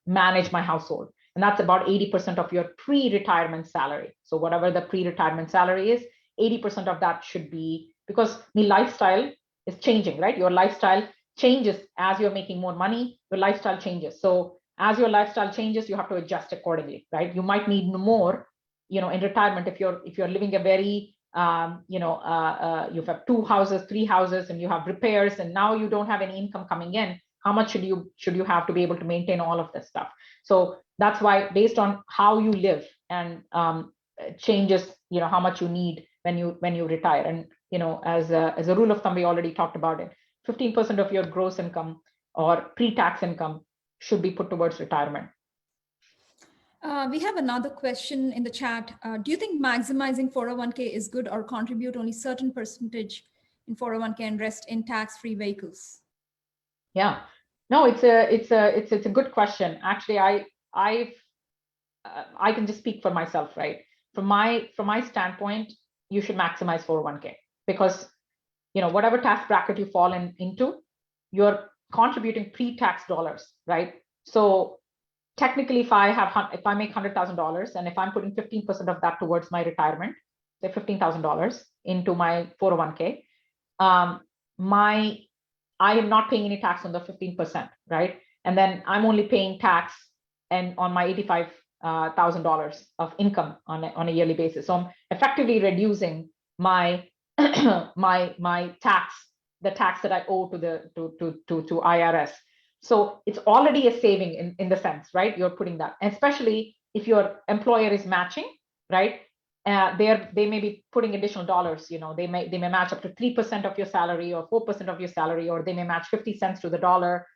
manage my household. And that's about 80% of your pre-retirement salary. So whatever the pre-retirement salary is, 80% of that should be, because the lifestyle is changing, right? Your lifestyle changes as you're making more money, your lifestyle changes. So as your lifestyle changes, you have to adjust accordingly, right? You might need more, in retirement, if you're living a very, you have 2 houses, 3 houses, and you have repairs, and now you don't have any income coming in. How much should you have to be able to maintain all of this stuff? So that's why, based on how you live, and changes, how much you need when you retire. And as a rule of thumb, we already talked about it. 15% of your gross income or pre-tax income should be put towards retirement. We have another question in the chat. Do you think maximizing 401k is good, or contribute only certain percentage in 401k and rest in tax-free vehicles? Yeah, no, it's a good question. Actually, I can just speak for myself, right? From my standpoint, you should maximize 401k, because whatever tax bracket you fall into, you're contributing pre-tax dollars, right? So technically, if I make $100,000, and if I'm putting 15% of that towards my retirement, say $15,000 into my 401k, I am not paying any tax on the 15%, right? And then I'm only paying tax on my $85,000 of income on a yearly basis. So I'm effectively reducing my my tax, the tax that I owe to IRS. So it's already a saving in the sense, right? You're putting that, and especially if your employer is matching, right? They may be putting additional dollars. They may match up to 3% of your salary, or 4% of your salary, or they may match 50 cents to the dollar.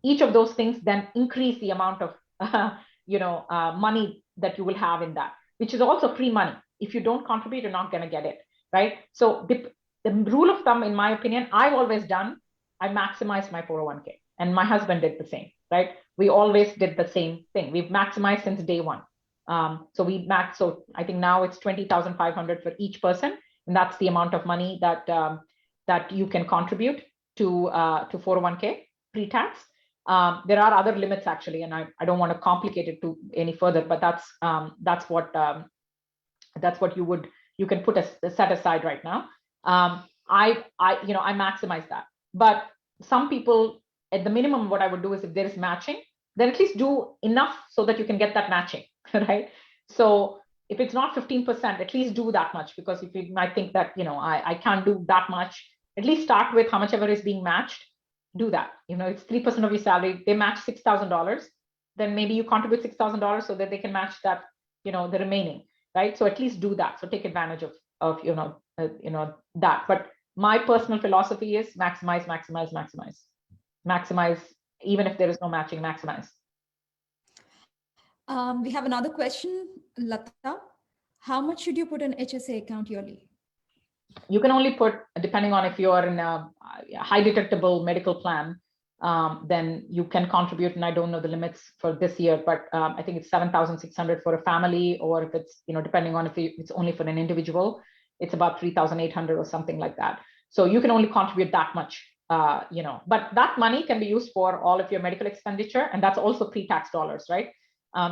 Each of those things then increase the amount of money that you will have in that, which is also free money. If you don't contribute, you're not going to get it, right? So the rule of thumb, in my opinion, I've always done, I maximized my 401k, and my husband did the same, right? We always did the same thing. We've maximized since day one. So I think now it's 20,500 for each person, and that's the amount of money that you can contribute to 401k pre-tax. There are other limits, actually, and I don't want to complicate it to any further, but that's what you can put set aside right now. I maximize that, but some people at the minimum, what I would do is if there is matching, then at least do enough so that you can get that matching, right? So if it's not 15%, at least do that much, because if you might think that, I can't do that much, at least start with how much ever is being matched, do that. It's 3% of your salary, they match $6,000, then maybe you contribute $6,000 so that they can match that, the remaining, right? So at least do that. So take advantage of that. But my personal philosophy is maximize, maximize, maximize, maximize, even if there is no matching, maximize. We have another question, Lata. How much should you put in HSA account yearly? You can only put, depending on if you are in a high deductible medical plan, then you can contribute, and I don't know the limits for this year, but I think it's 7,600 for a family, or if it's, depending on if it's only for an individual, it's about 3,800 or something like that. So you can only contribute that much, but that money can be used for all of your medical expenditure, and that's also pre-tax dollars, right?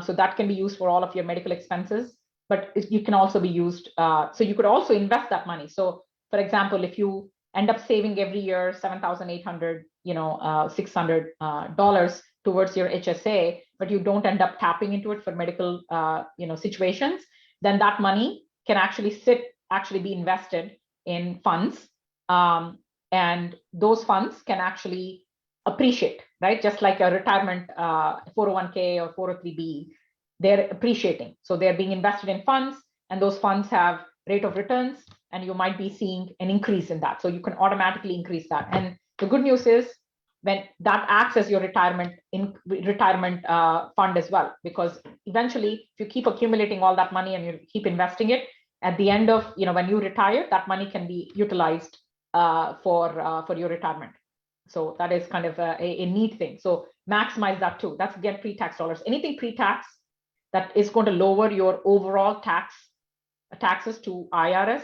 So that can be used for all of your medical expenses, but you can also be used, so you could also invest that money. So for example, if you end up saving every year $7,800, $600 towards your HSA, but you don't end up tapping into it for medical, situations, then that money can actually be invested in funds, and those funds can actually appreciate, right? Just like a retirement 401k or 403b, they're appreciating. So they're being invested in funds, and those funds have rate of returns, and you might be seeing an increase in that. So you can automatically increase that. And the good news is when that acts as your retirement fund as well, because eventually if you keep accumulating all that money and you keep investing it, at the end of, when you retire, that money can be utilized for your retirement. So that is kind of a neat thing. So maximize that too. That's again pre-tax dollars. Anything pre-tax that is going to lower your overall taxes to IRS,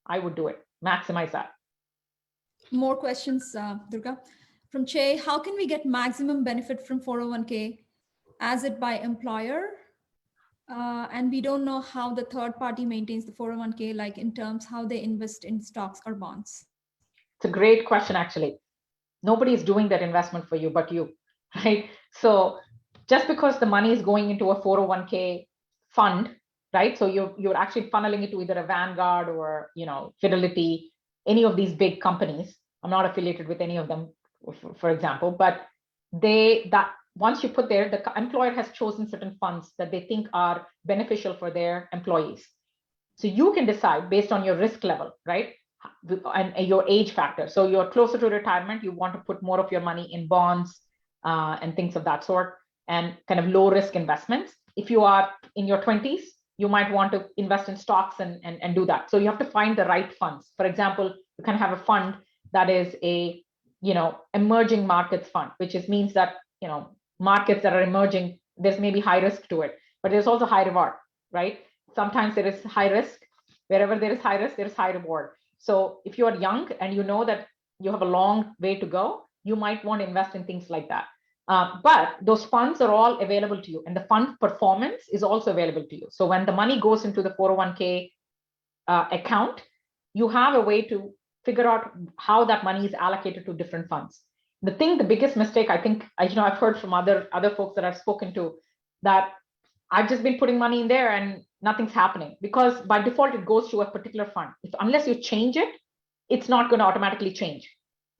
I would do it. Maximize that. More questions, Durga. From Che, how can we get maximum benefit from 401k as it by employer? And we don't know how the third party maintains the 401k, like in terms how they invest in stocks or bonds. It's a great question, actually. Nobody is doing that investment for you but you, right? So just because the money is going into a 401k fund, right? So you're actually funneling it to either a Vanguard or, Fidelity, any of these big companies. I'm not affiliated with any of them, for example, but once you put there, the employer has chosen certain funds that they think are beneficial for their employees. So you can decide based on your risk level, right? And your age factor. So you're closer to retirement, you want to put more of your money in bonds and things of that sort, and kind of low risk investments. If you are in your 20s, you might want to invest in stocks and do that. So you have to find the right funds. For example, you can have a fund that is a, emerging markets fund, which means that, markets that are emerging, there's maybe high risk to it, but there's also high reward, right? Sometimes there is high risk. Wherever there is high risk, there is high reward. So if you are young and you know that you have a long way to go, you might want to invest in things like that. But those funds are all available to you, and the fund performance is also available to you. So when the money goes into the 401k account, you have a way to figure out how that money is allocated to different funds. The biggest mistake, I think, I've heard from other folks that I've spoken to, that I've just been putting money in there and nothing's happening, because by default it goes to a particular fund. Unless you change it, it's not going to automatically change,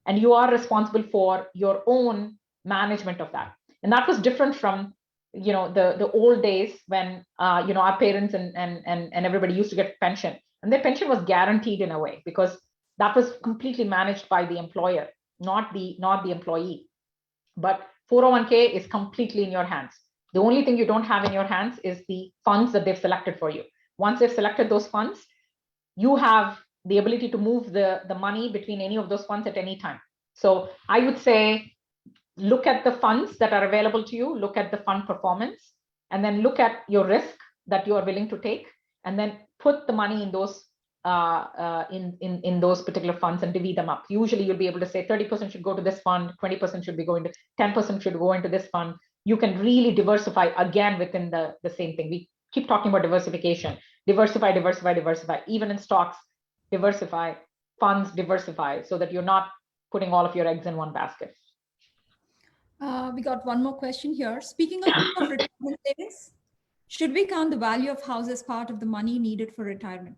and you are responsible for your own management of that. And that was different from the old days when our parents and everybody used to get pension, and their pension was guaranteed in a way, because that was completely managed by the employer, not the employee. But 401k is completely in your hands. The only thing you don't have in your hands is the funds that they've selected for you. Once they've selected those funds, you have the ability to move the money between any of those funds at any time. So I would say, look at the funds that are available to you, look at the fund performance, and then look at your risk that you are willing to take, and then put the money in those in those particular funds and divvy them up. Usually you'll be able to say 30% should go to this fund, 20% should be going to, 10% should go into this fund. You can really diversify again within the same thing. We keep talking about diversification. Diversify. Even in stocks, diversify. Funds, diversify, so that you're not putting all of your eggs in one basket. We got one more question here. Speaking of retirement savings, should we count the value of house as part of the money needed for retirement?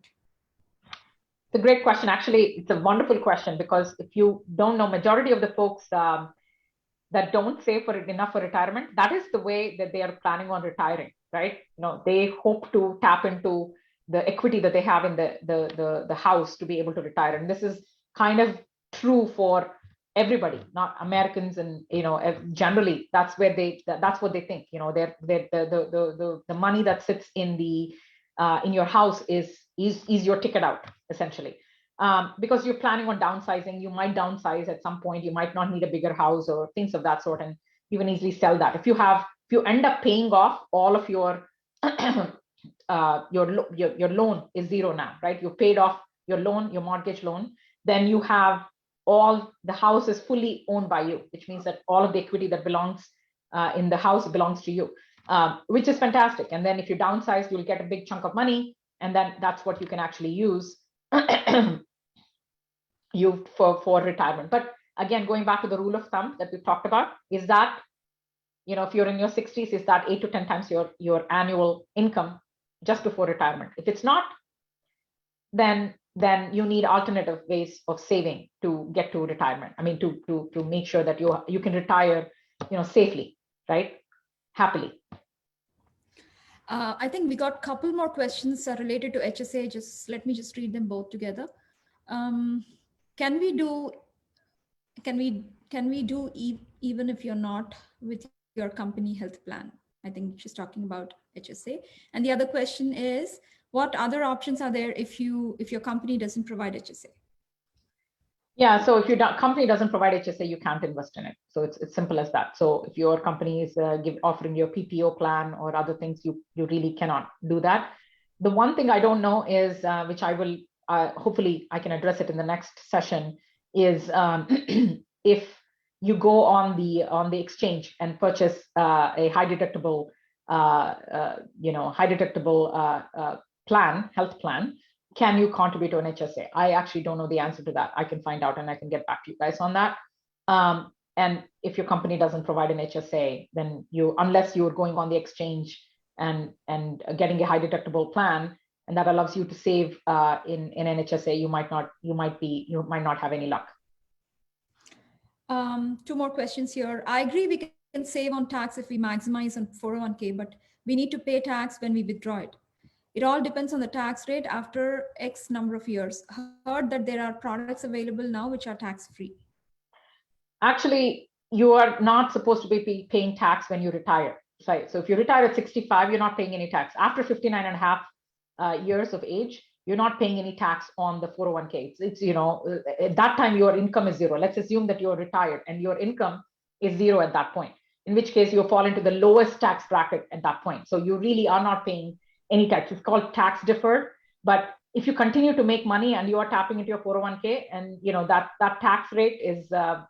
It's a great question. Actually, it's a wonderful question, because if you don't know, majority of the folks that don't save for enough for retirement, that is the way that they are planning on retiring, right? They hope to tap into the equity that they have in the house to be able to retire. And this is kind of true for everybody, not Americans, and generally that's where that's what they think. The money that sits in your house is your ticket out, essentially. Because you're planning on downsizing, you might downsize at some point, you might not need a bigger house or things of that sort, and you can easily sell that. If you end up paying off all of your your loan is zero now, right? You paid off your loan, your mortgage loan, then you have the house is fully owned by you, which means that all of the equity that belongs in the house belongs to you, which is fantastic. And then if you downsize, you'll get a big chunk of money, and then that's what you can actually use for retirement. But again, going back to the rule of thumb that we talked about, is that if you're in your 60s, is that 8 to 10 times your annual income just before retirement. If it's not, then you need alternative ways of saving to get to retirement. I mean, to make sure that you can retire safely, right? Happily. I think we got a couple more questions related to HSA. Let me read them both together. Can we do even if you're not with your company health plan? I think she's talking about HSA. And the other question is, what other options are there if your company doesn't provide HSA? Yeah, so if your company doesn't provide HSA, you can't invest in it. So it's simple as that. So if your company is offering you a PPO plan or other things, you really cannot do that. The one thing I don't know is, which I will, hopefully I can address it in the next session, is if you go on the exchange and purchase a high deductible health plan, can you contribute to an HSA? I actually don't know the answer to that. I can find out and I can get back to you guys on that. And if your company doesn't provide an HSA, then unless you're going on the exchange and getting a high deductible plan, and that allows you to save in an HSA, you might not have any luck. Two more questions here. I agree we can save on tax if we maximize on 401k, but we need to pay tax when we withdraw it. It all depends on the tax rate after X number of years. Heard that there are products available now which are tax-free. Actually, you are not supposed to be paying tax when you retire. Right? So if you retire at 65, you're not paying any tax. After 59 and a half years of age, you're not paying any tax on the 401k. It's at that time, your income is zero. Let's assume that you're retired and your income is zero at that point, in which case you fall into the lowest tax bracket at that point. So you really are not paying any tax. It's called tax deferred. But if you continue to make money and you are tapping into your 401k, and that tax rate is a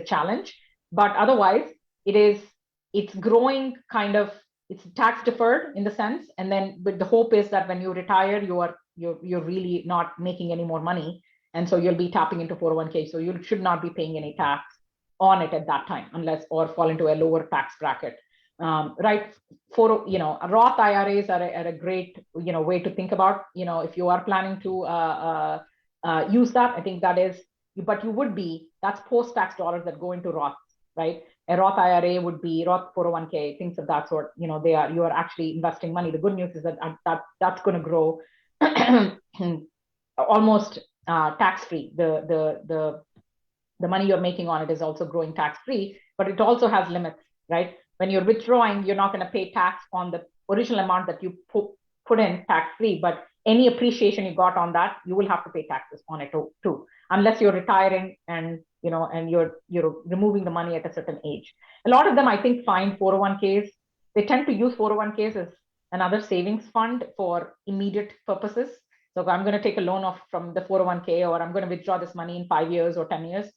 challenge. But otherwise, it's growing kind of, it's tax deferred in the sense. And then, but the hope is that when you retire, you're really not making any more money, and so you'll be tapping into 401k. So you should not be paying any tax on it at that time, unless or fall into a lower tax bracket. Right? Roth IRAs are a great way to think about. If you are planning to use that, I think that is. But that's post-tax dollars that go into Roth, right? A Roth IRA would be Roth 401k, things of that sort. You are actually investing money. The good news is that's going to grow almost tax-free. The money you're making on it is also growing tax-free, but it also has limits, right? When you're withdrawing, you're not going to pay tax on the original amount that you put in tax-free, but any appreciation you got on that, you will have to pay taxes on it too, unless you're retiring and you're removing the money at a certain age. A lot of them, I think, find 401ks. They tend to use 401ks as another savings fund for immediate purposes. So I'm going to take a loan from the 401k, or I'm going to withdraw this money in 5 years or 10 years.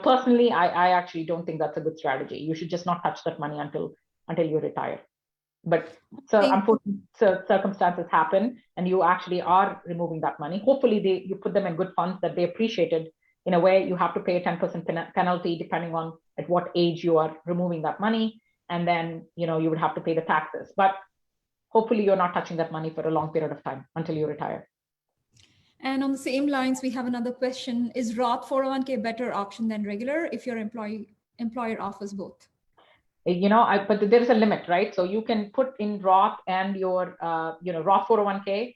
Personally, I actually don't think that's a good strategy. You should just not touch that money until you retire. But so unfortunately, circumstances happen, and you actually are removing that money. Hopefully, you put them in good funds that they appreciated in a way, you have to pay a 10% penalty depending on at what age you are removing that money. And then, you would have to pay the taxes. But hopefully you're not touching that money for a long period of time until you retire. And on the same lines, we have another question. Is Roth 401k better option than regular if your employer offers both? But there is a limit, right? So you can put in Roth and your, Roth 401k.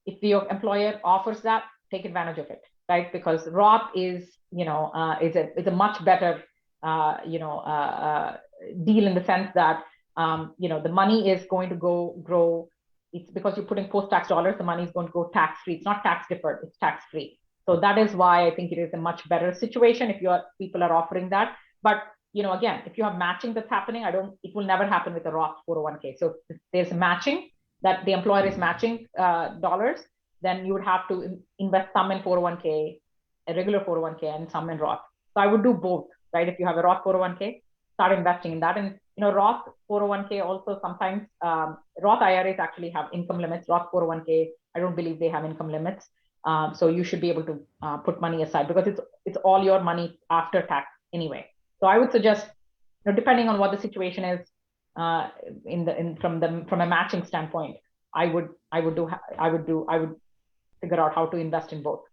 If your employer offers that, take advantage of it, right? Because Roth is a much better, deal in the sense that, the money is going to grow. It's because you're putting post-tax dollars, the money is going to go tax-free. It's not tax deferred, it's tax-free. So that is why I think it is a much better situation if people are offering that. But again, if you have matching that's happening, it will never happen with a Roth 401k. So if there's matching that the employer is matching dollars, then you would have to invest some in 401k, a regular 401k, and some in Roth. So I would do both, right? If you have a Roth 401k, start investing in that. And Roth 401k also sometimes, Roth IRAs actually have income limits. Roth 401k, I don't believe they have income limits. So you should be able to put money aside because it's all your money after tax anyway. So I would suggest, depending on what the situation is, from a matching standpoint, I would figure out how to invest in both.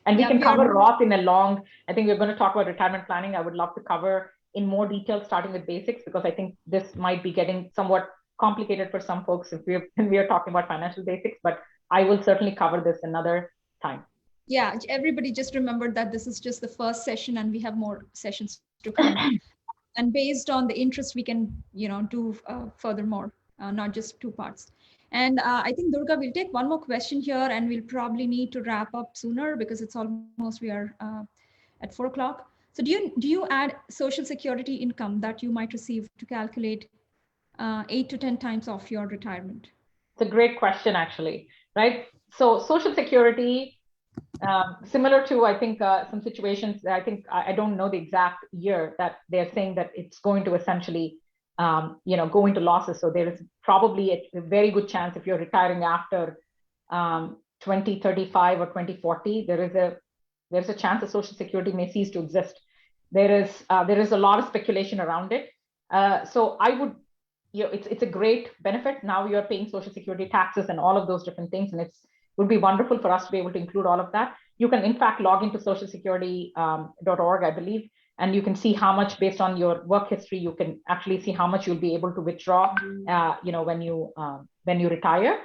And we can cover Roth in a long. I think we're going to talk about retirement planning. I would love to cover in more detail, starting with basics, because I think this might be getting somewhat complicated for some folks if we are talking about financial basics. But I will certainly cover this another time. Yeah, everybody just remember that this is just the first session and we have more sessions to come. And based on the interest, we can, do furthermore, not just 2 parts. And I think, Durga, we'll take one more question here and we'll probably need to wrap up sooner because it's almost, we are at 4 o'clock. So do you add Social Security income that you might receive to calculate 8 to 10 times of your retirement? It's a great question, actually, right? So Social Security, similar to, I think, some situations, I don't know the exact year that they're saying that it's going to essentially, go into losses. So there is probably a very good chance if you're retiring after 2035 or 2040, there's a chance that Social Security may cease to exist. There is a lot of speculation around it. So I would, it's a great benefit. Now you're paying Social Security taxes and all of those different things, and it would be wonderful for us to be able to include all of that. You can, in fact, log into socialsecurity.org, I believe, and you can see how much, based on your work history, you can actually see how much you'll be able to withdraw, when you retire.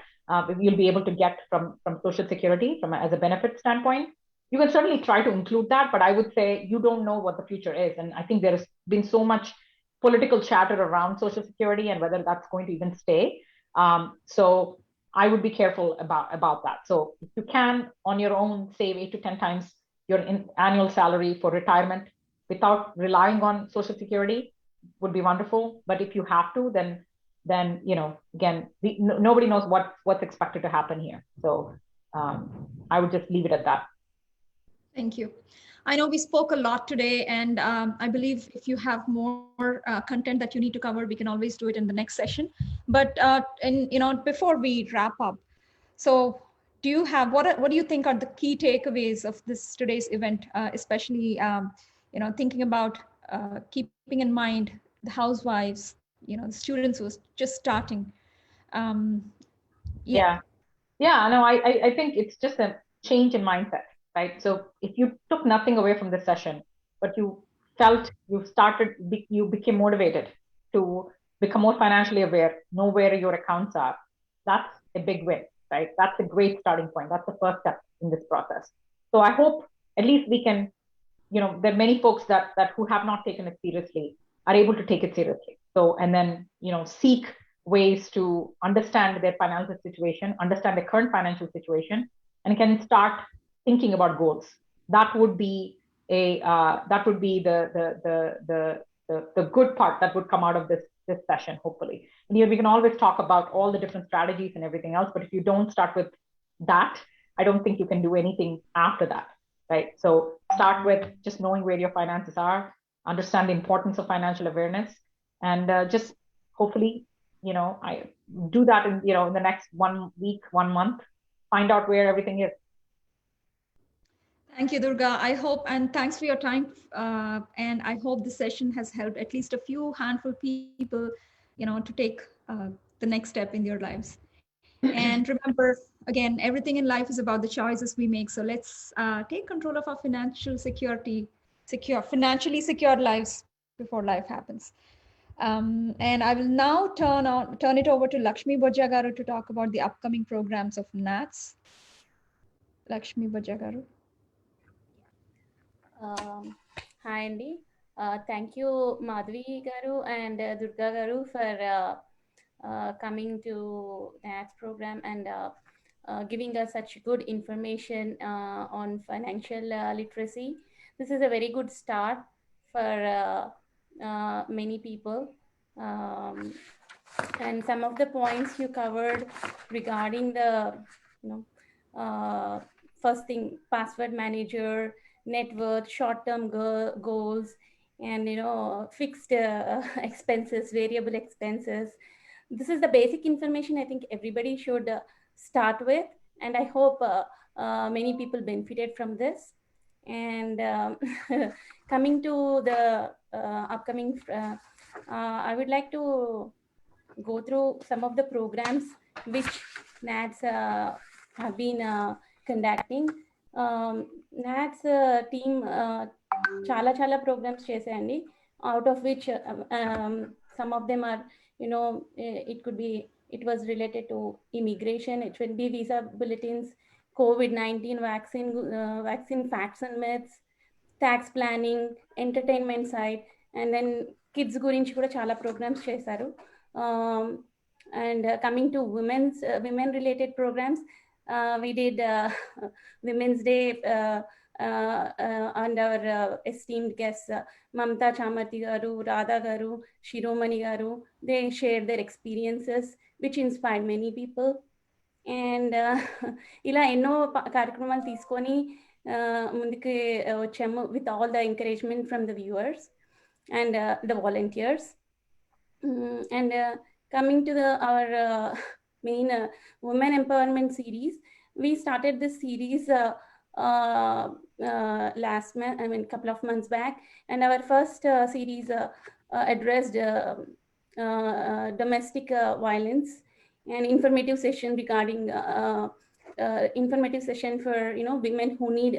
You'll be able to get from Social Security as a benefit standpoint. You can certainly try to include that, but I would say you don't know what the future is. And I think there has been so much political chatter around Social Security and whether that's going to even stay. So I would be careful about that. So if you can, on your own, save 8 to 10 times your annual salary for retirement without relying on Social Security, would be wonderful. But if you have to, then again, nobody knows what's expected to happen here. So I would just leave it at that. Thank you. I know we spoke a lot today, and I believe if you have more content that you need to cover, we can always do it in the next session. But before we wrap up, so do you have what do you think are the key takeaways of today's event, especially thinking about keeping in mind the housewives, the students who are just starting? Yeah. No, I think it's just a change in mindset. Right. So if you took nothing away from this session, but you felt you became motivated to become more financially aware, know where your accounts are, that's a big win, right? That's a great starting point. That's the first step in this process. So I hope at least we can, there are many folks that who have not taken it seriously are able to take it seriously. So, and then, seek ways to understand their financial situation, understand their current financial situation, and can start thinking about goals. That would be the good part that would come out of this session, hopefully. And we can always talk about all the different strategies and everything else, but if you don't start with that, I don't think you can do anything after that, right? So start with just knowing where your finances are, understand the importance of financial awareness, and just hopefully, I do that in the next 1 week, 1 month, find out where everything is. Thank you, Durga. I hope, and thanks for your time. And I hope this session has helped at least a few handful people, to take the next step in their lives. And remember, again, everything in life is about the choices we make. So let's take control of our financial security, financially secured lives before life happens. And I will now turn it over to Lakshmi Bojagaru to talk about the upcoming programs of NATS. Lakshmi Bojagaru. Hi, Andy. Thank you, Madhvi Garu and Durga Garu for coming to NATS program and giving us such good information on financial literacy. This is a very good start for many people. And some of the points you covered regarding the, first thing, password manager, net worth, short-term goals, and fixed expenses, variable expenses. This is the basic information I think everybody should start with, and I hope many people benefited from this. And coming to the upcoming, I would like to go through some of the programs which NATS have been conducting. NATS team chala programs చేశాయండి, out of which some of them are, it was related to immigration, H1B visa bulletins, COVID-19 vaccine facts and myths, tax planning, entertainment side, and then kids గురించి కూడా చాలా programs చేశారు. And coming to women related programs, we did Women's Day and our esteemed guests Mamta Chamarthi garu, Radha garu, Shiromani garu, they shared their experiences which inspired many people. And ఇలా ఎన్నో కార్యక్రమాలు తీసుకొని ముందుకు వచ్చాము with all the encouragement from the viewers and the volunteers. And coming to our main women empowerment series, we started this series last month, couple of months back, and our first series addressed domestic violence, and informative session regarding informative session for women who need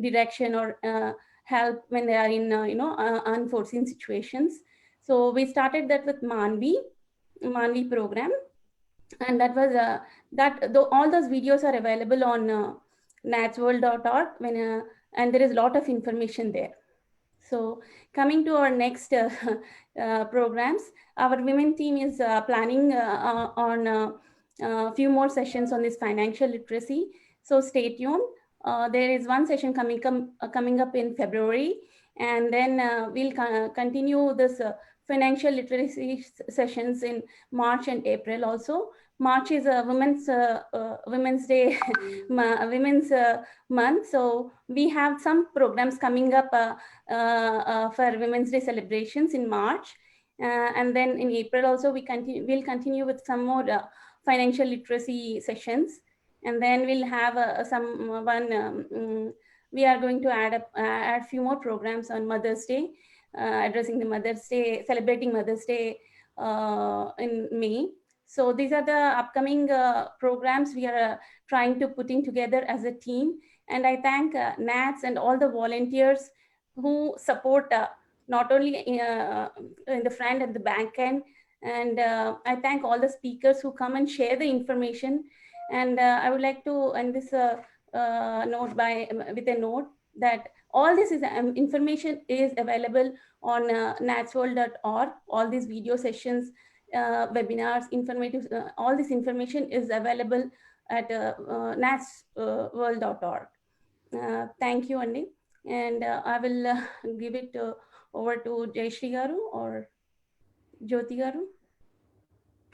direction or help when they are in unforeseen situations. So we started that with Manvi program, and that was all those videos are available on natsworld.org and there is a lot of information there. So coming to our next programs, our women team is planning on a few more sessions on this financial literacy. So stay tuned. There is one session coming up in February, and then we'll continue this financial literacy sessions in March and April also. March is a Women's Day, Women's month. So we have some programs coming up for Women's Day celebrations in March. And then in April also, we'll continue with some more financial literacy sessions. And then we'll have we are going to add a few more programs on Mother's Day, addressing the Mother's Day, celebrating Mother's Day in May. So these are the upcoming programs we are trying to putting together as a team. And I thank NATS and all the volunteers who support not only in the front and the back end. And I thank all the speakers who come and share the information. And I would like to end this note with a note that all this is information is available on natsworld.org. All these video sessions, webinars, informative, all this information is available at natsworld.org. Thank you, Andy. And I will give it over to Jayashri Garu or Jyoti Garu.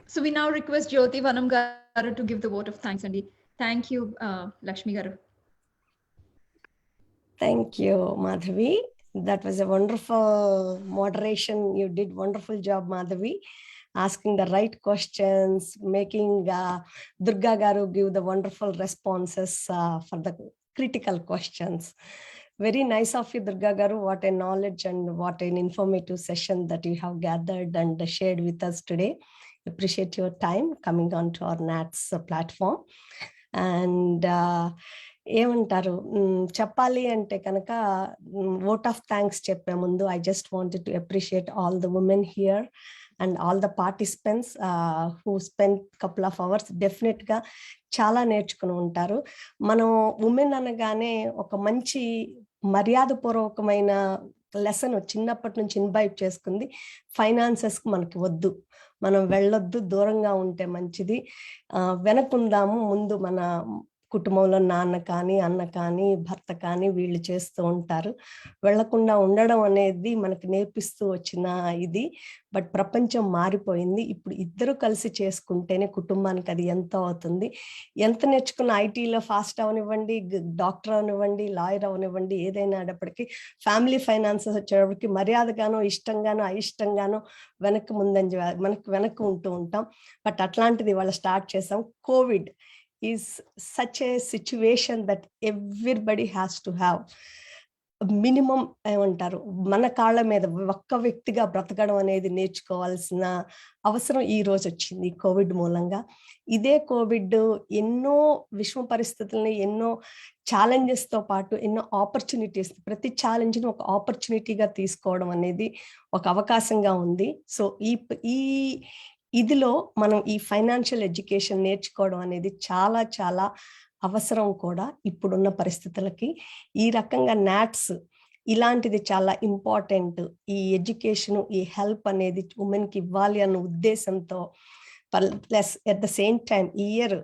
So we now request Jyoti Vanam Garu to give the vote of thanks, Andy. Thank you, Lakshmi Garu. Thank you, Madhavi. That was a wonderful moderation. You did wonderful job, Madhavi. asking the right questions, making Durga Garu give the wonderful responses for the critical questions. Very nice of you, Durga Garu. What a knowledge and what an informative session that you have gathered and shared with us today. Appreciate your time coming on to our NATS platform. And ఏమంటారు చెప్పాలి అంటే కనుక vote of thanks చెప్పే ముందు I just wanted to appreciate all the women here and all the participants who spent couple of hours. Definite గా చాలా నేర్చుకుని ఉంటారు. మనం ఉమెన్ అనగానే ఒక మంచి మర్యాదపూర్వకమైన లెసన్ చిన్నప్పటి నుంచి ఇన్వైట్ చేసుకుంది. ఫైనాన్సెస్ మనకి వద్దు, మనం వెళ్ళొద్దు, దూరంగా ఉంటే మంచిది, వెనకుందాము, ముందు మన కుటుంబంలో నాన్న కానీ అన్న కానీ భర్త కానీ వీళ్ళు చేస్తూ ఉంటారు. వెళ్లకుండా ఉండడం అనేది మనకి నేర్పిస్తూ వచ్చిన ఇది. బట్ ప్రపంచం మారిపోయింది. ఇప్పుడు ఇద్దరు కలిసి చేసుకుంటేనే కుటుంబానికి అది ఎంత అవుతుంది. ఎంత నేర్చుకున్న ఐటీలో ఫాస్ట్ అవనివ్వండి, డాక్టర్ అవనివ్వండి, లాయర్ అవనివ్వండి, ఏదైనా ఆడప్పటికీ ఫ్యామిలీ ఫైనాన్సెస్ వచ్చేటప్పటికి మర్యాదగానో ఇష్టంగానో అయిష్టంగానో వెనక్కి ఉంటూ ఉంటాం. బట్ అట్లాంటిది ఇవాళ స్టార్ట్ చేసాం. Covid is such a situation that everybody has to have minimum ఏమంటారు, మన కాళ్ళ మీద ఒక్క వ్యక్తిగా బ్రతకడం అనేది నేర్చుకోవాల్సిన అవసరం ఈ రోజు వచ్చింది కోవిడ్ మూలంగా. ఇదే కోవిడ్ ఎన్నో విషమ పరిస్థితులని, ఎన్నో ఛాలెంజెస్ తో పాటు ఎన్నో ఆపర్చునిటీస్, ప్రతి ఛాలెంజ్ని ఒక ఆపర్చునిటీగా తీసుకోవడం అనేది ఒక అవకాశంగా ఉంది. సో ఈ ఇదిలో మనం ఈ ఫైనాన్షియల్ ఎడ్యుకేషన్ నేర్చుకోవడం అనేది చాలా చాలా అవసరం కూడా ఇప్పుడున్న పరిస్థితులకి. ఈ రకంగా నాట్స్ ఇలాంటిది చాలా ఇంపార్టెంట్. ఈ ఎడ్యుకేషన్, ఈ హెల్ప్ అనేది ఉమెన్కి ఇవ్వాలి అన్న ఉద్దేశంతో plus at the same time ఈ ఇయర్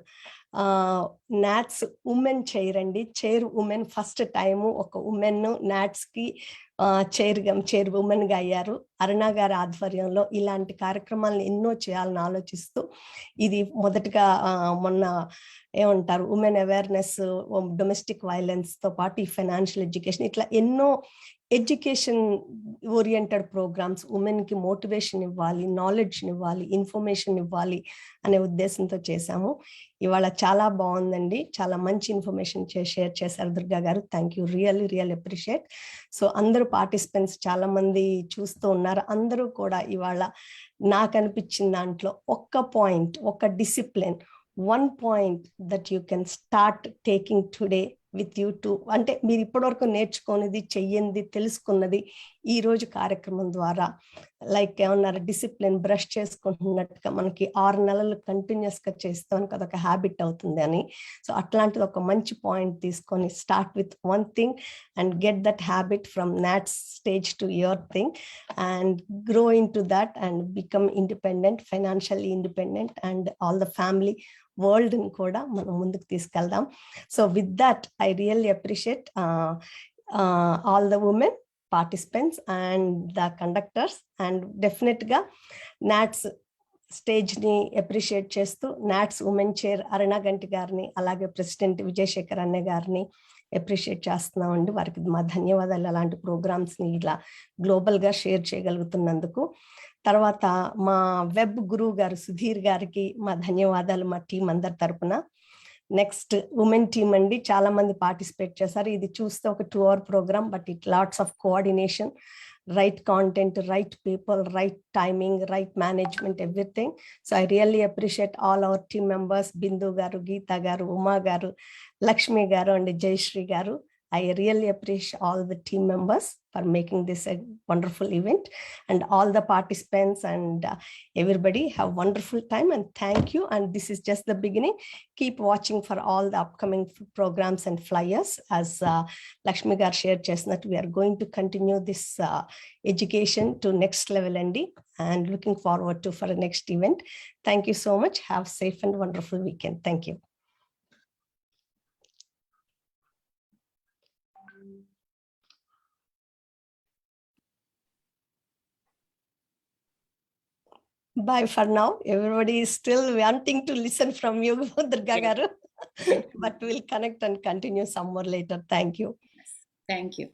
నాట్స్ ఉమెన్ చైర్ అండి, చైర్ ఉమెన్ ఫస్ట్ టైము ఒక ఉమెన్ నాట్స్ కి చైర్ ఉమెన్ గా అయ్యారు. అరుణ గారి ఆధ్వర్యంలో ఇలాంటి కార్యక్రమాలను ఎన్నో చేయాలని ఆలోచిస్తూ ఇది మొదటగా మొన్న ఏమంటారు ఉమెన్ అవేర్నెస్, డొమెస్టిక్ వైలెన్స్ తో పాటు ఈ ఫైనాన్షియల్ ఎడ్యుకేషన్, ఇట్లా ఎన్నో ఎడ్యుకేషన్ ఓరియంటెడ్ ప్రోగ్రామ్స్, ఉమెన్ కి మోటివేషన్ ఇవ్వాలి, నాలెడ్జ్ ఇవ్వాలి, ఇన్ఫర్మేషన్ ఇవ్వాలి అనే ఉద్దేశంతో చేశాము. ఇవాళ చాలా బాగుందండి, చాలా మంచి ఇన్ఫర్మేషన్ షేర్ చేశారు దుర్గా గారు. Thank you, really appreciate. So అందరూ పార్టిసిపెంట్స్ చాలా మంది చూస్తూ ఉన్నారు. అందరూ కూడా ఇవాళ నాకు అనిపించిన దాంట్లో ఒక్క పాయింట్, ఒక discipline, one point that you can start taking today with you too, అంటే మీరు ఇప్పటివరకు నేర్చుకున్నది, చెయ్యింది, తెలుసుకున్నది ఈ రోజు కార్యక్రమం ద్వారా లైక్ ఏమన్నారు డిసిప్లిన్, బ్రష్ చేసుకుంటున్నట్టుగా మనకి 6 నెలలు కంటిన్యూస్ గా చేస్తాం కదా, ఒక హ్యాబిట్ అవుతుంది అని. సో అట్లాంటిది ఒక మంచి పాయింట్ తీసుకొని start with one thing and get that habit from NATS stage to your thing and grow in to that and become independent, financially independent and all the family world ని కూడా మనం ముందుకు తీసుకెళ్దాం. So with that I really appreciate all the women participants and the conductors and definite గా NATS stage ని appreciate చేస్తూ NATS women chair Aruna Ganti గారిని, అలాగే ప్రెసిడెంట్ విజయశేఖర్ అన్న గారిని అప్రిషియేట్ చేస్తున్నామండి. వారికి మా ధన్యవాదాలు, అలాంటి ప్రోగ్రామ్స్ ని ఇలా గ్లోబల్ గా షేర్ చేయగలుగుతున్నందుకు. తర్వాత మా వెబ్ గురువు గారు సుధీర్ గారికి మా ధన్యవాదాలు మా టీం అందరి తరపున. నెక్స్ట్ ఉమెన్ టీమ్ అండి, చాలా మంది పార్టిసిపేట్ చేశారు. ఇది చూస్తే ఒక 2 hour program, but it lots of coordination, right content, right people, right timing, right management, everything. So I really appreciate all our team members, Bindu garu, Geeta గారు, ఉమా గారు, లక్ష్మి గారు అండ్ జయశ్రీ గారు. I really appreciate all the team members for making this a wonderful event and all the participants and everybody have wonderful time and thank you. And this is just the beginning. Keep watching for all the upcoming programs and flyers. As Lakshmi gar shared chestnut, we are going to continue this education to next level and looking forward to for the next event. Thank you so much. Have safe and wonderful weekend. Thank you. Bye for now. Everybody is still wanting to listen from you, Durga Garu, but we'll connect and continue some more later. Thank you. Thank you.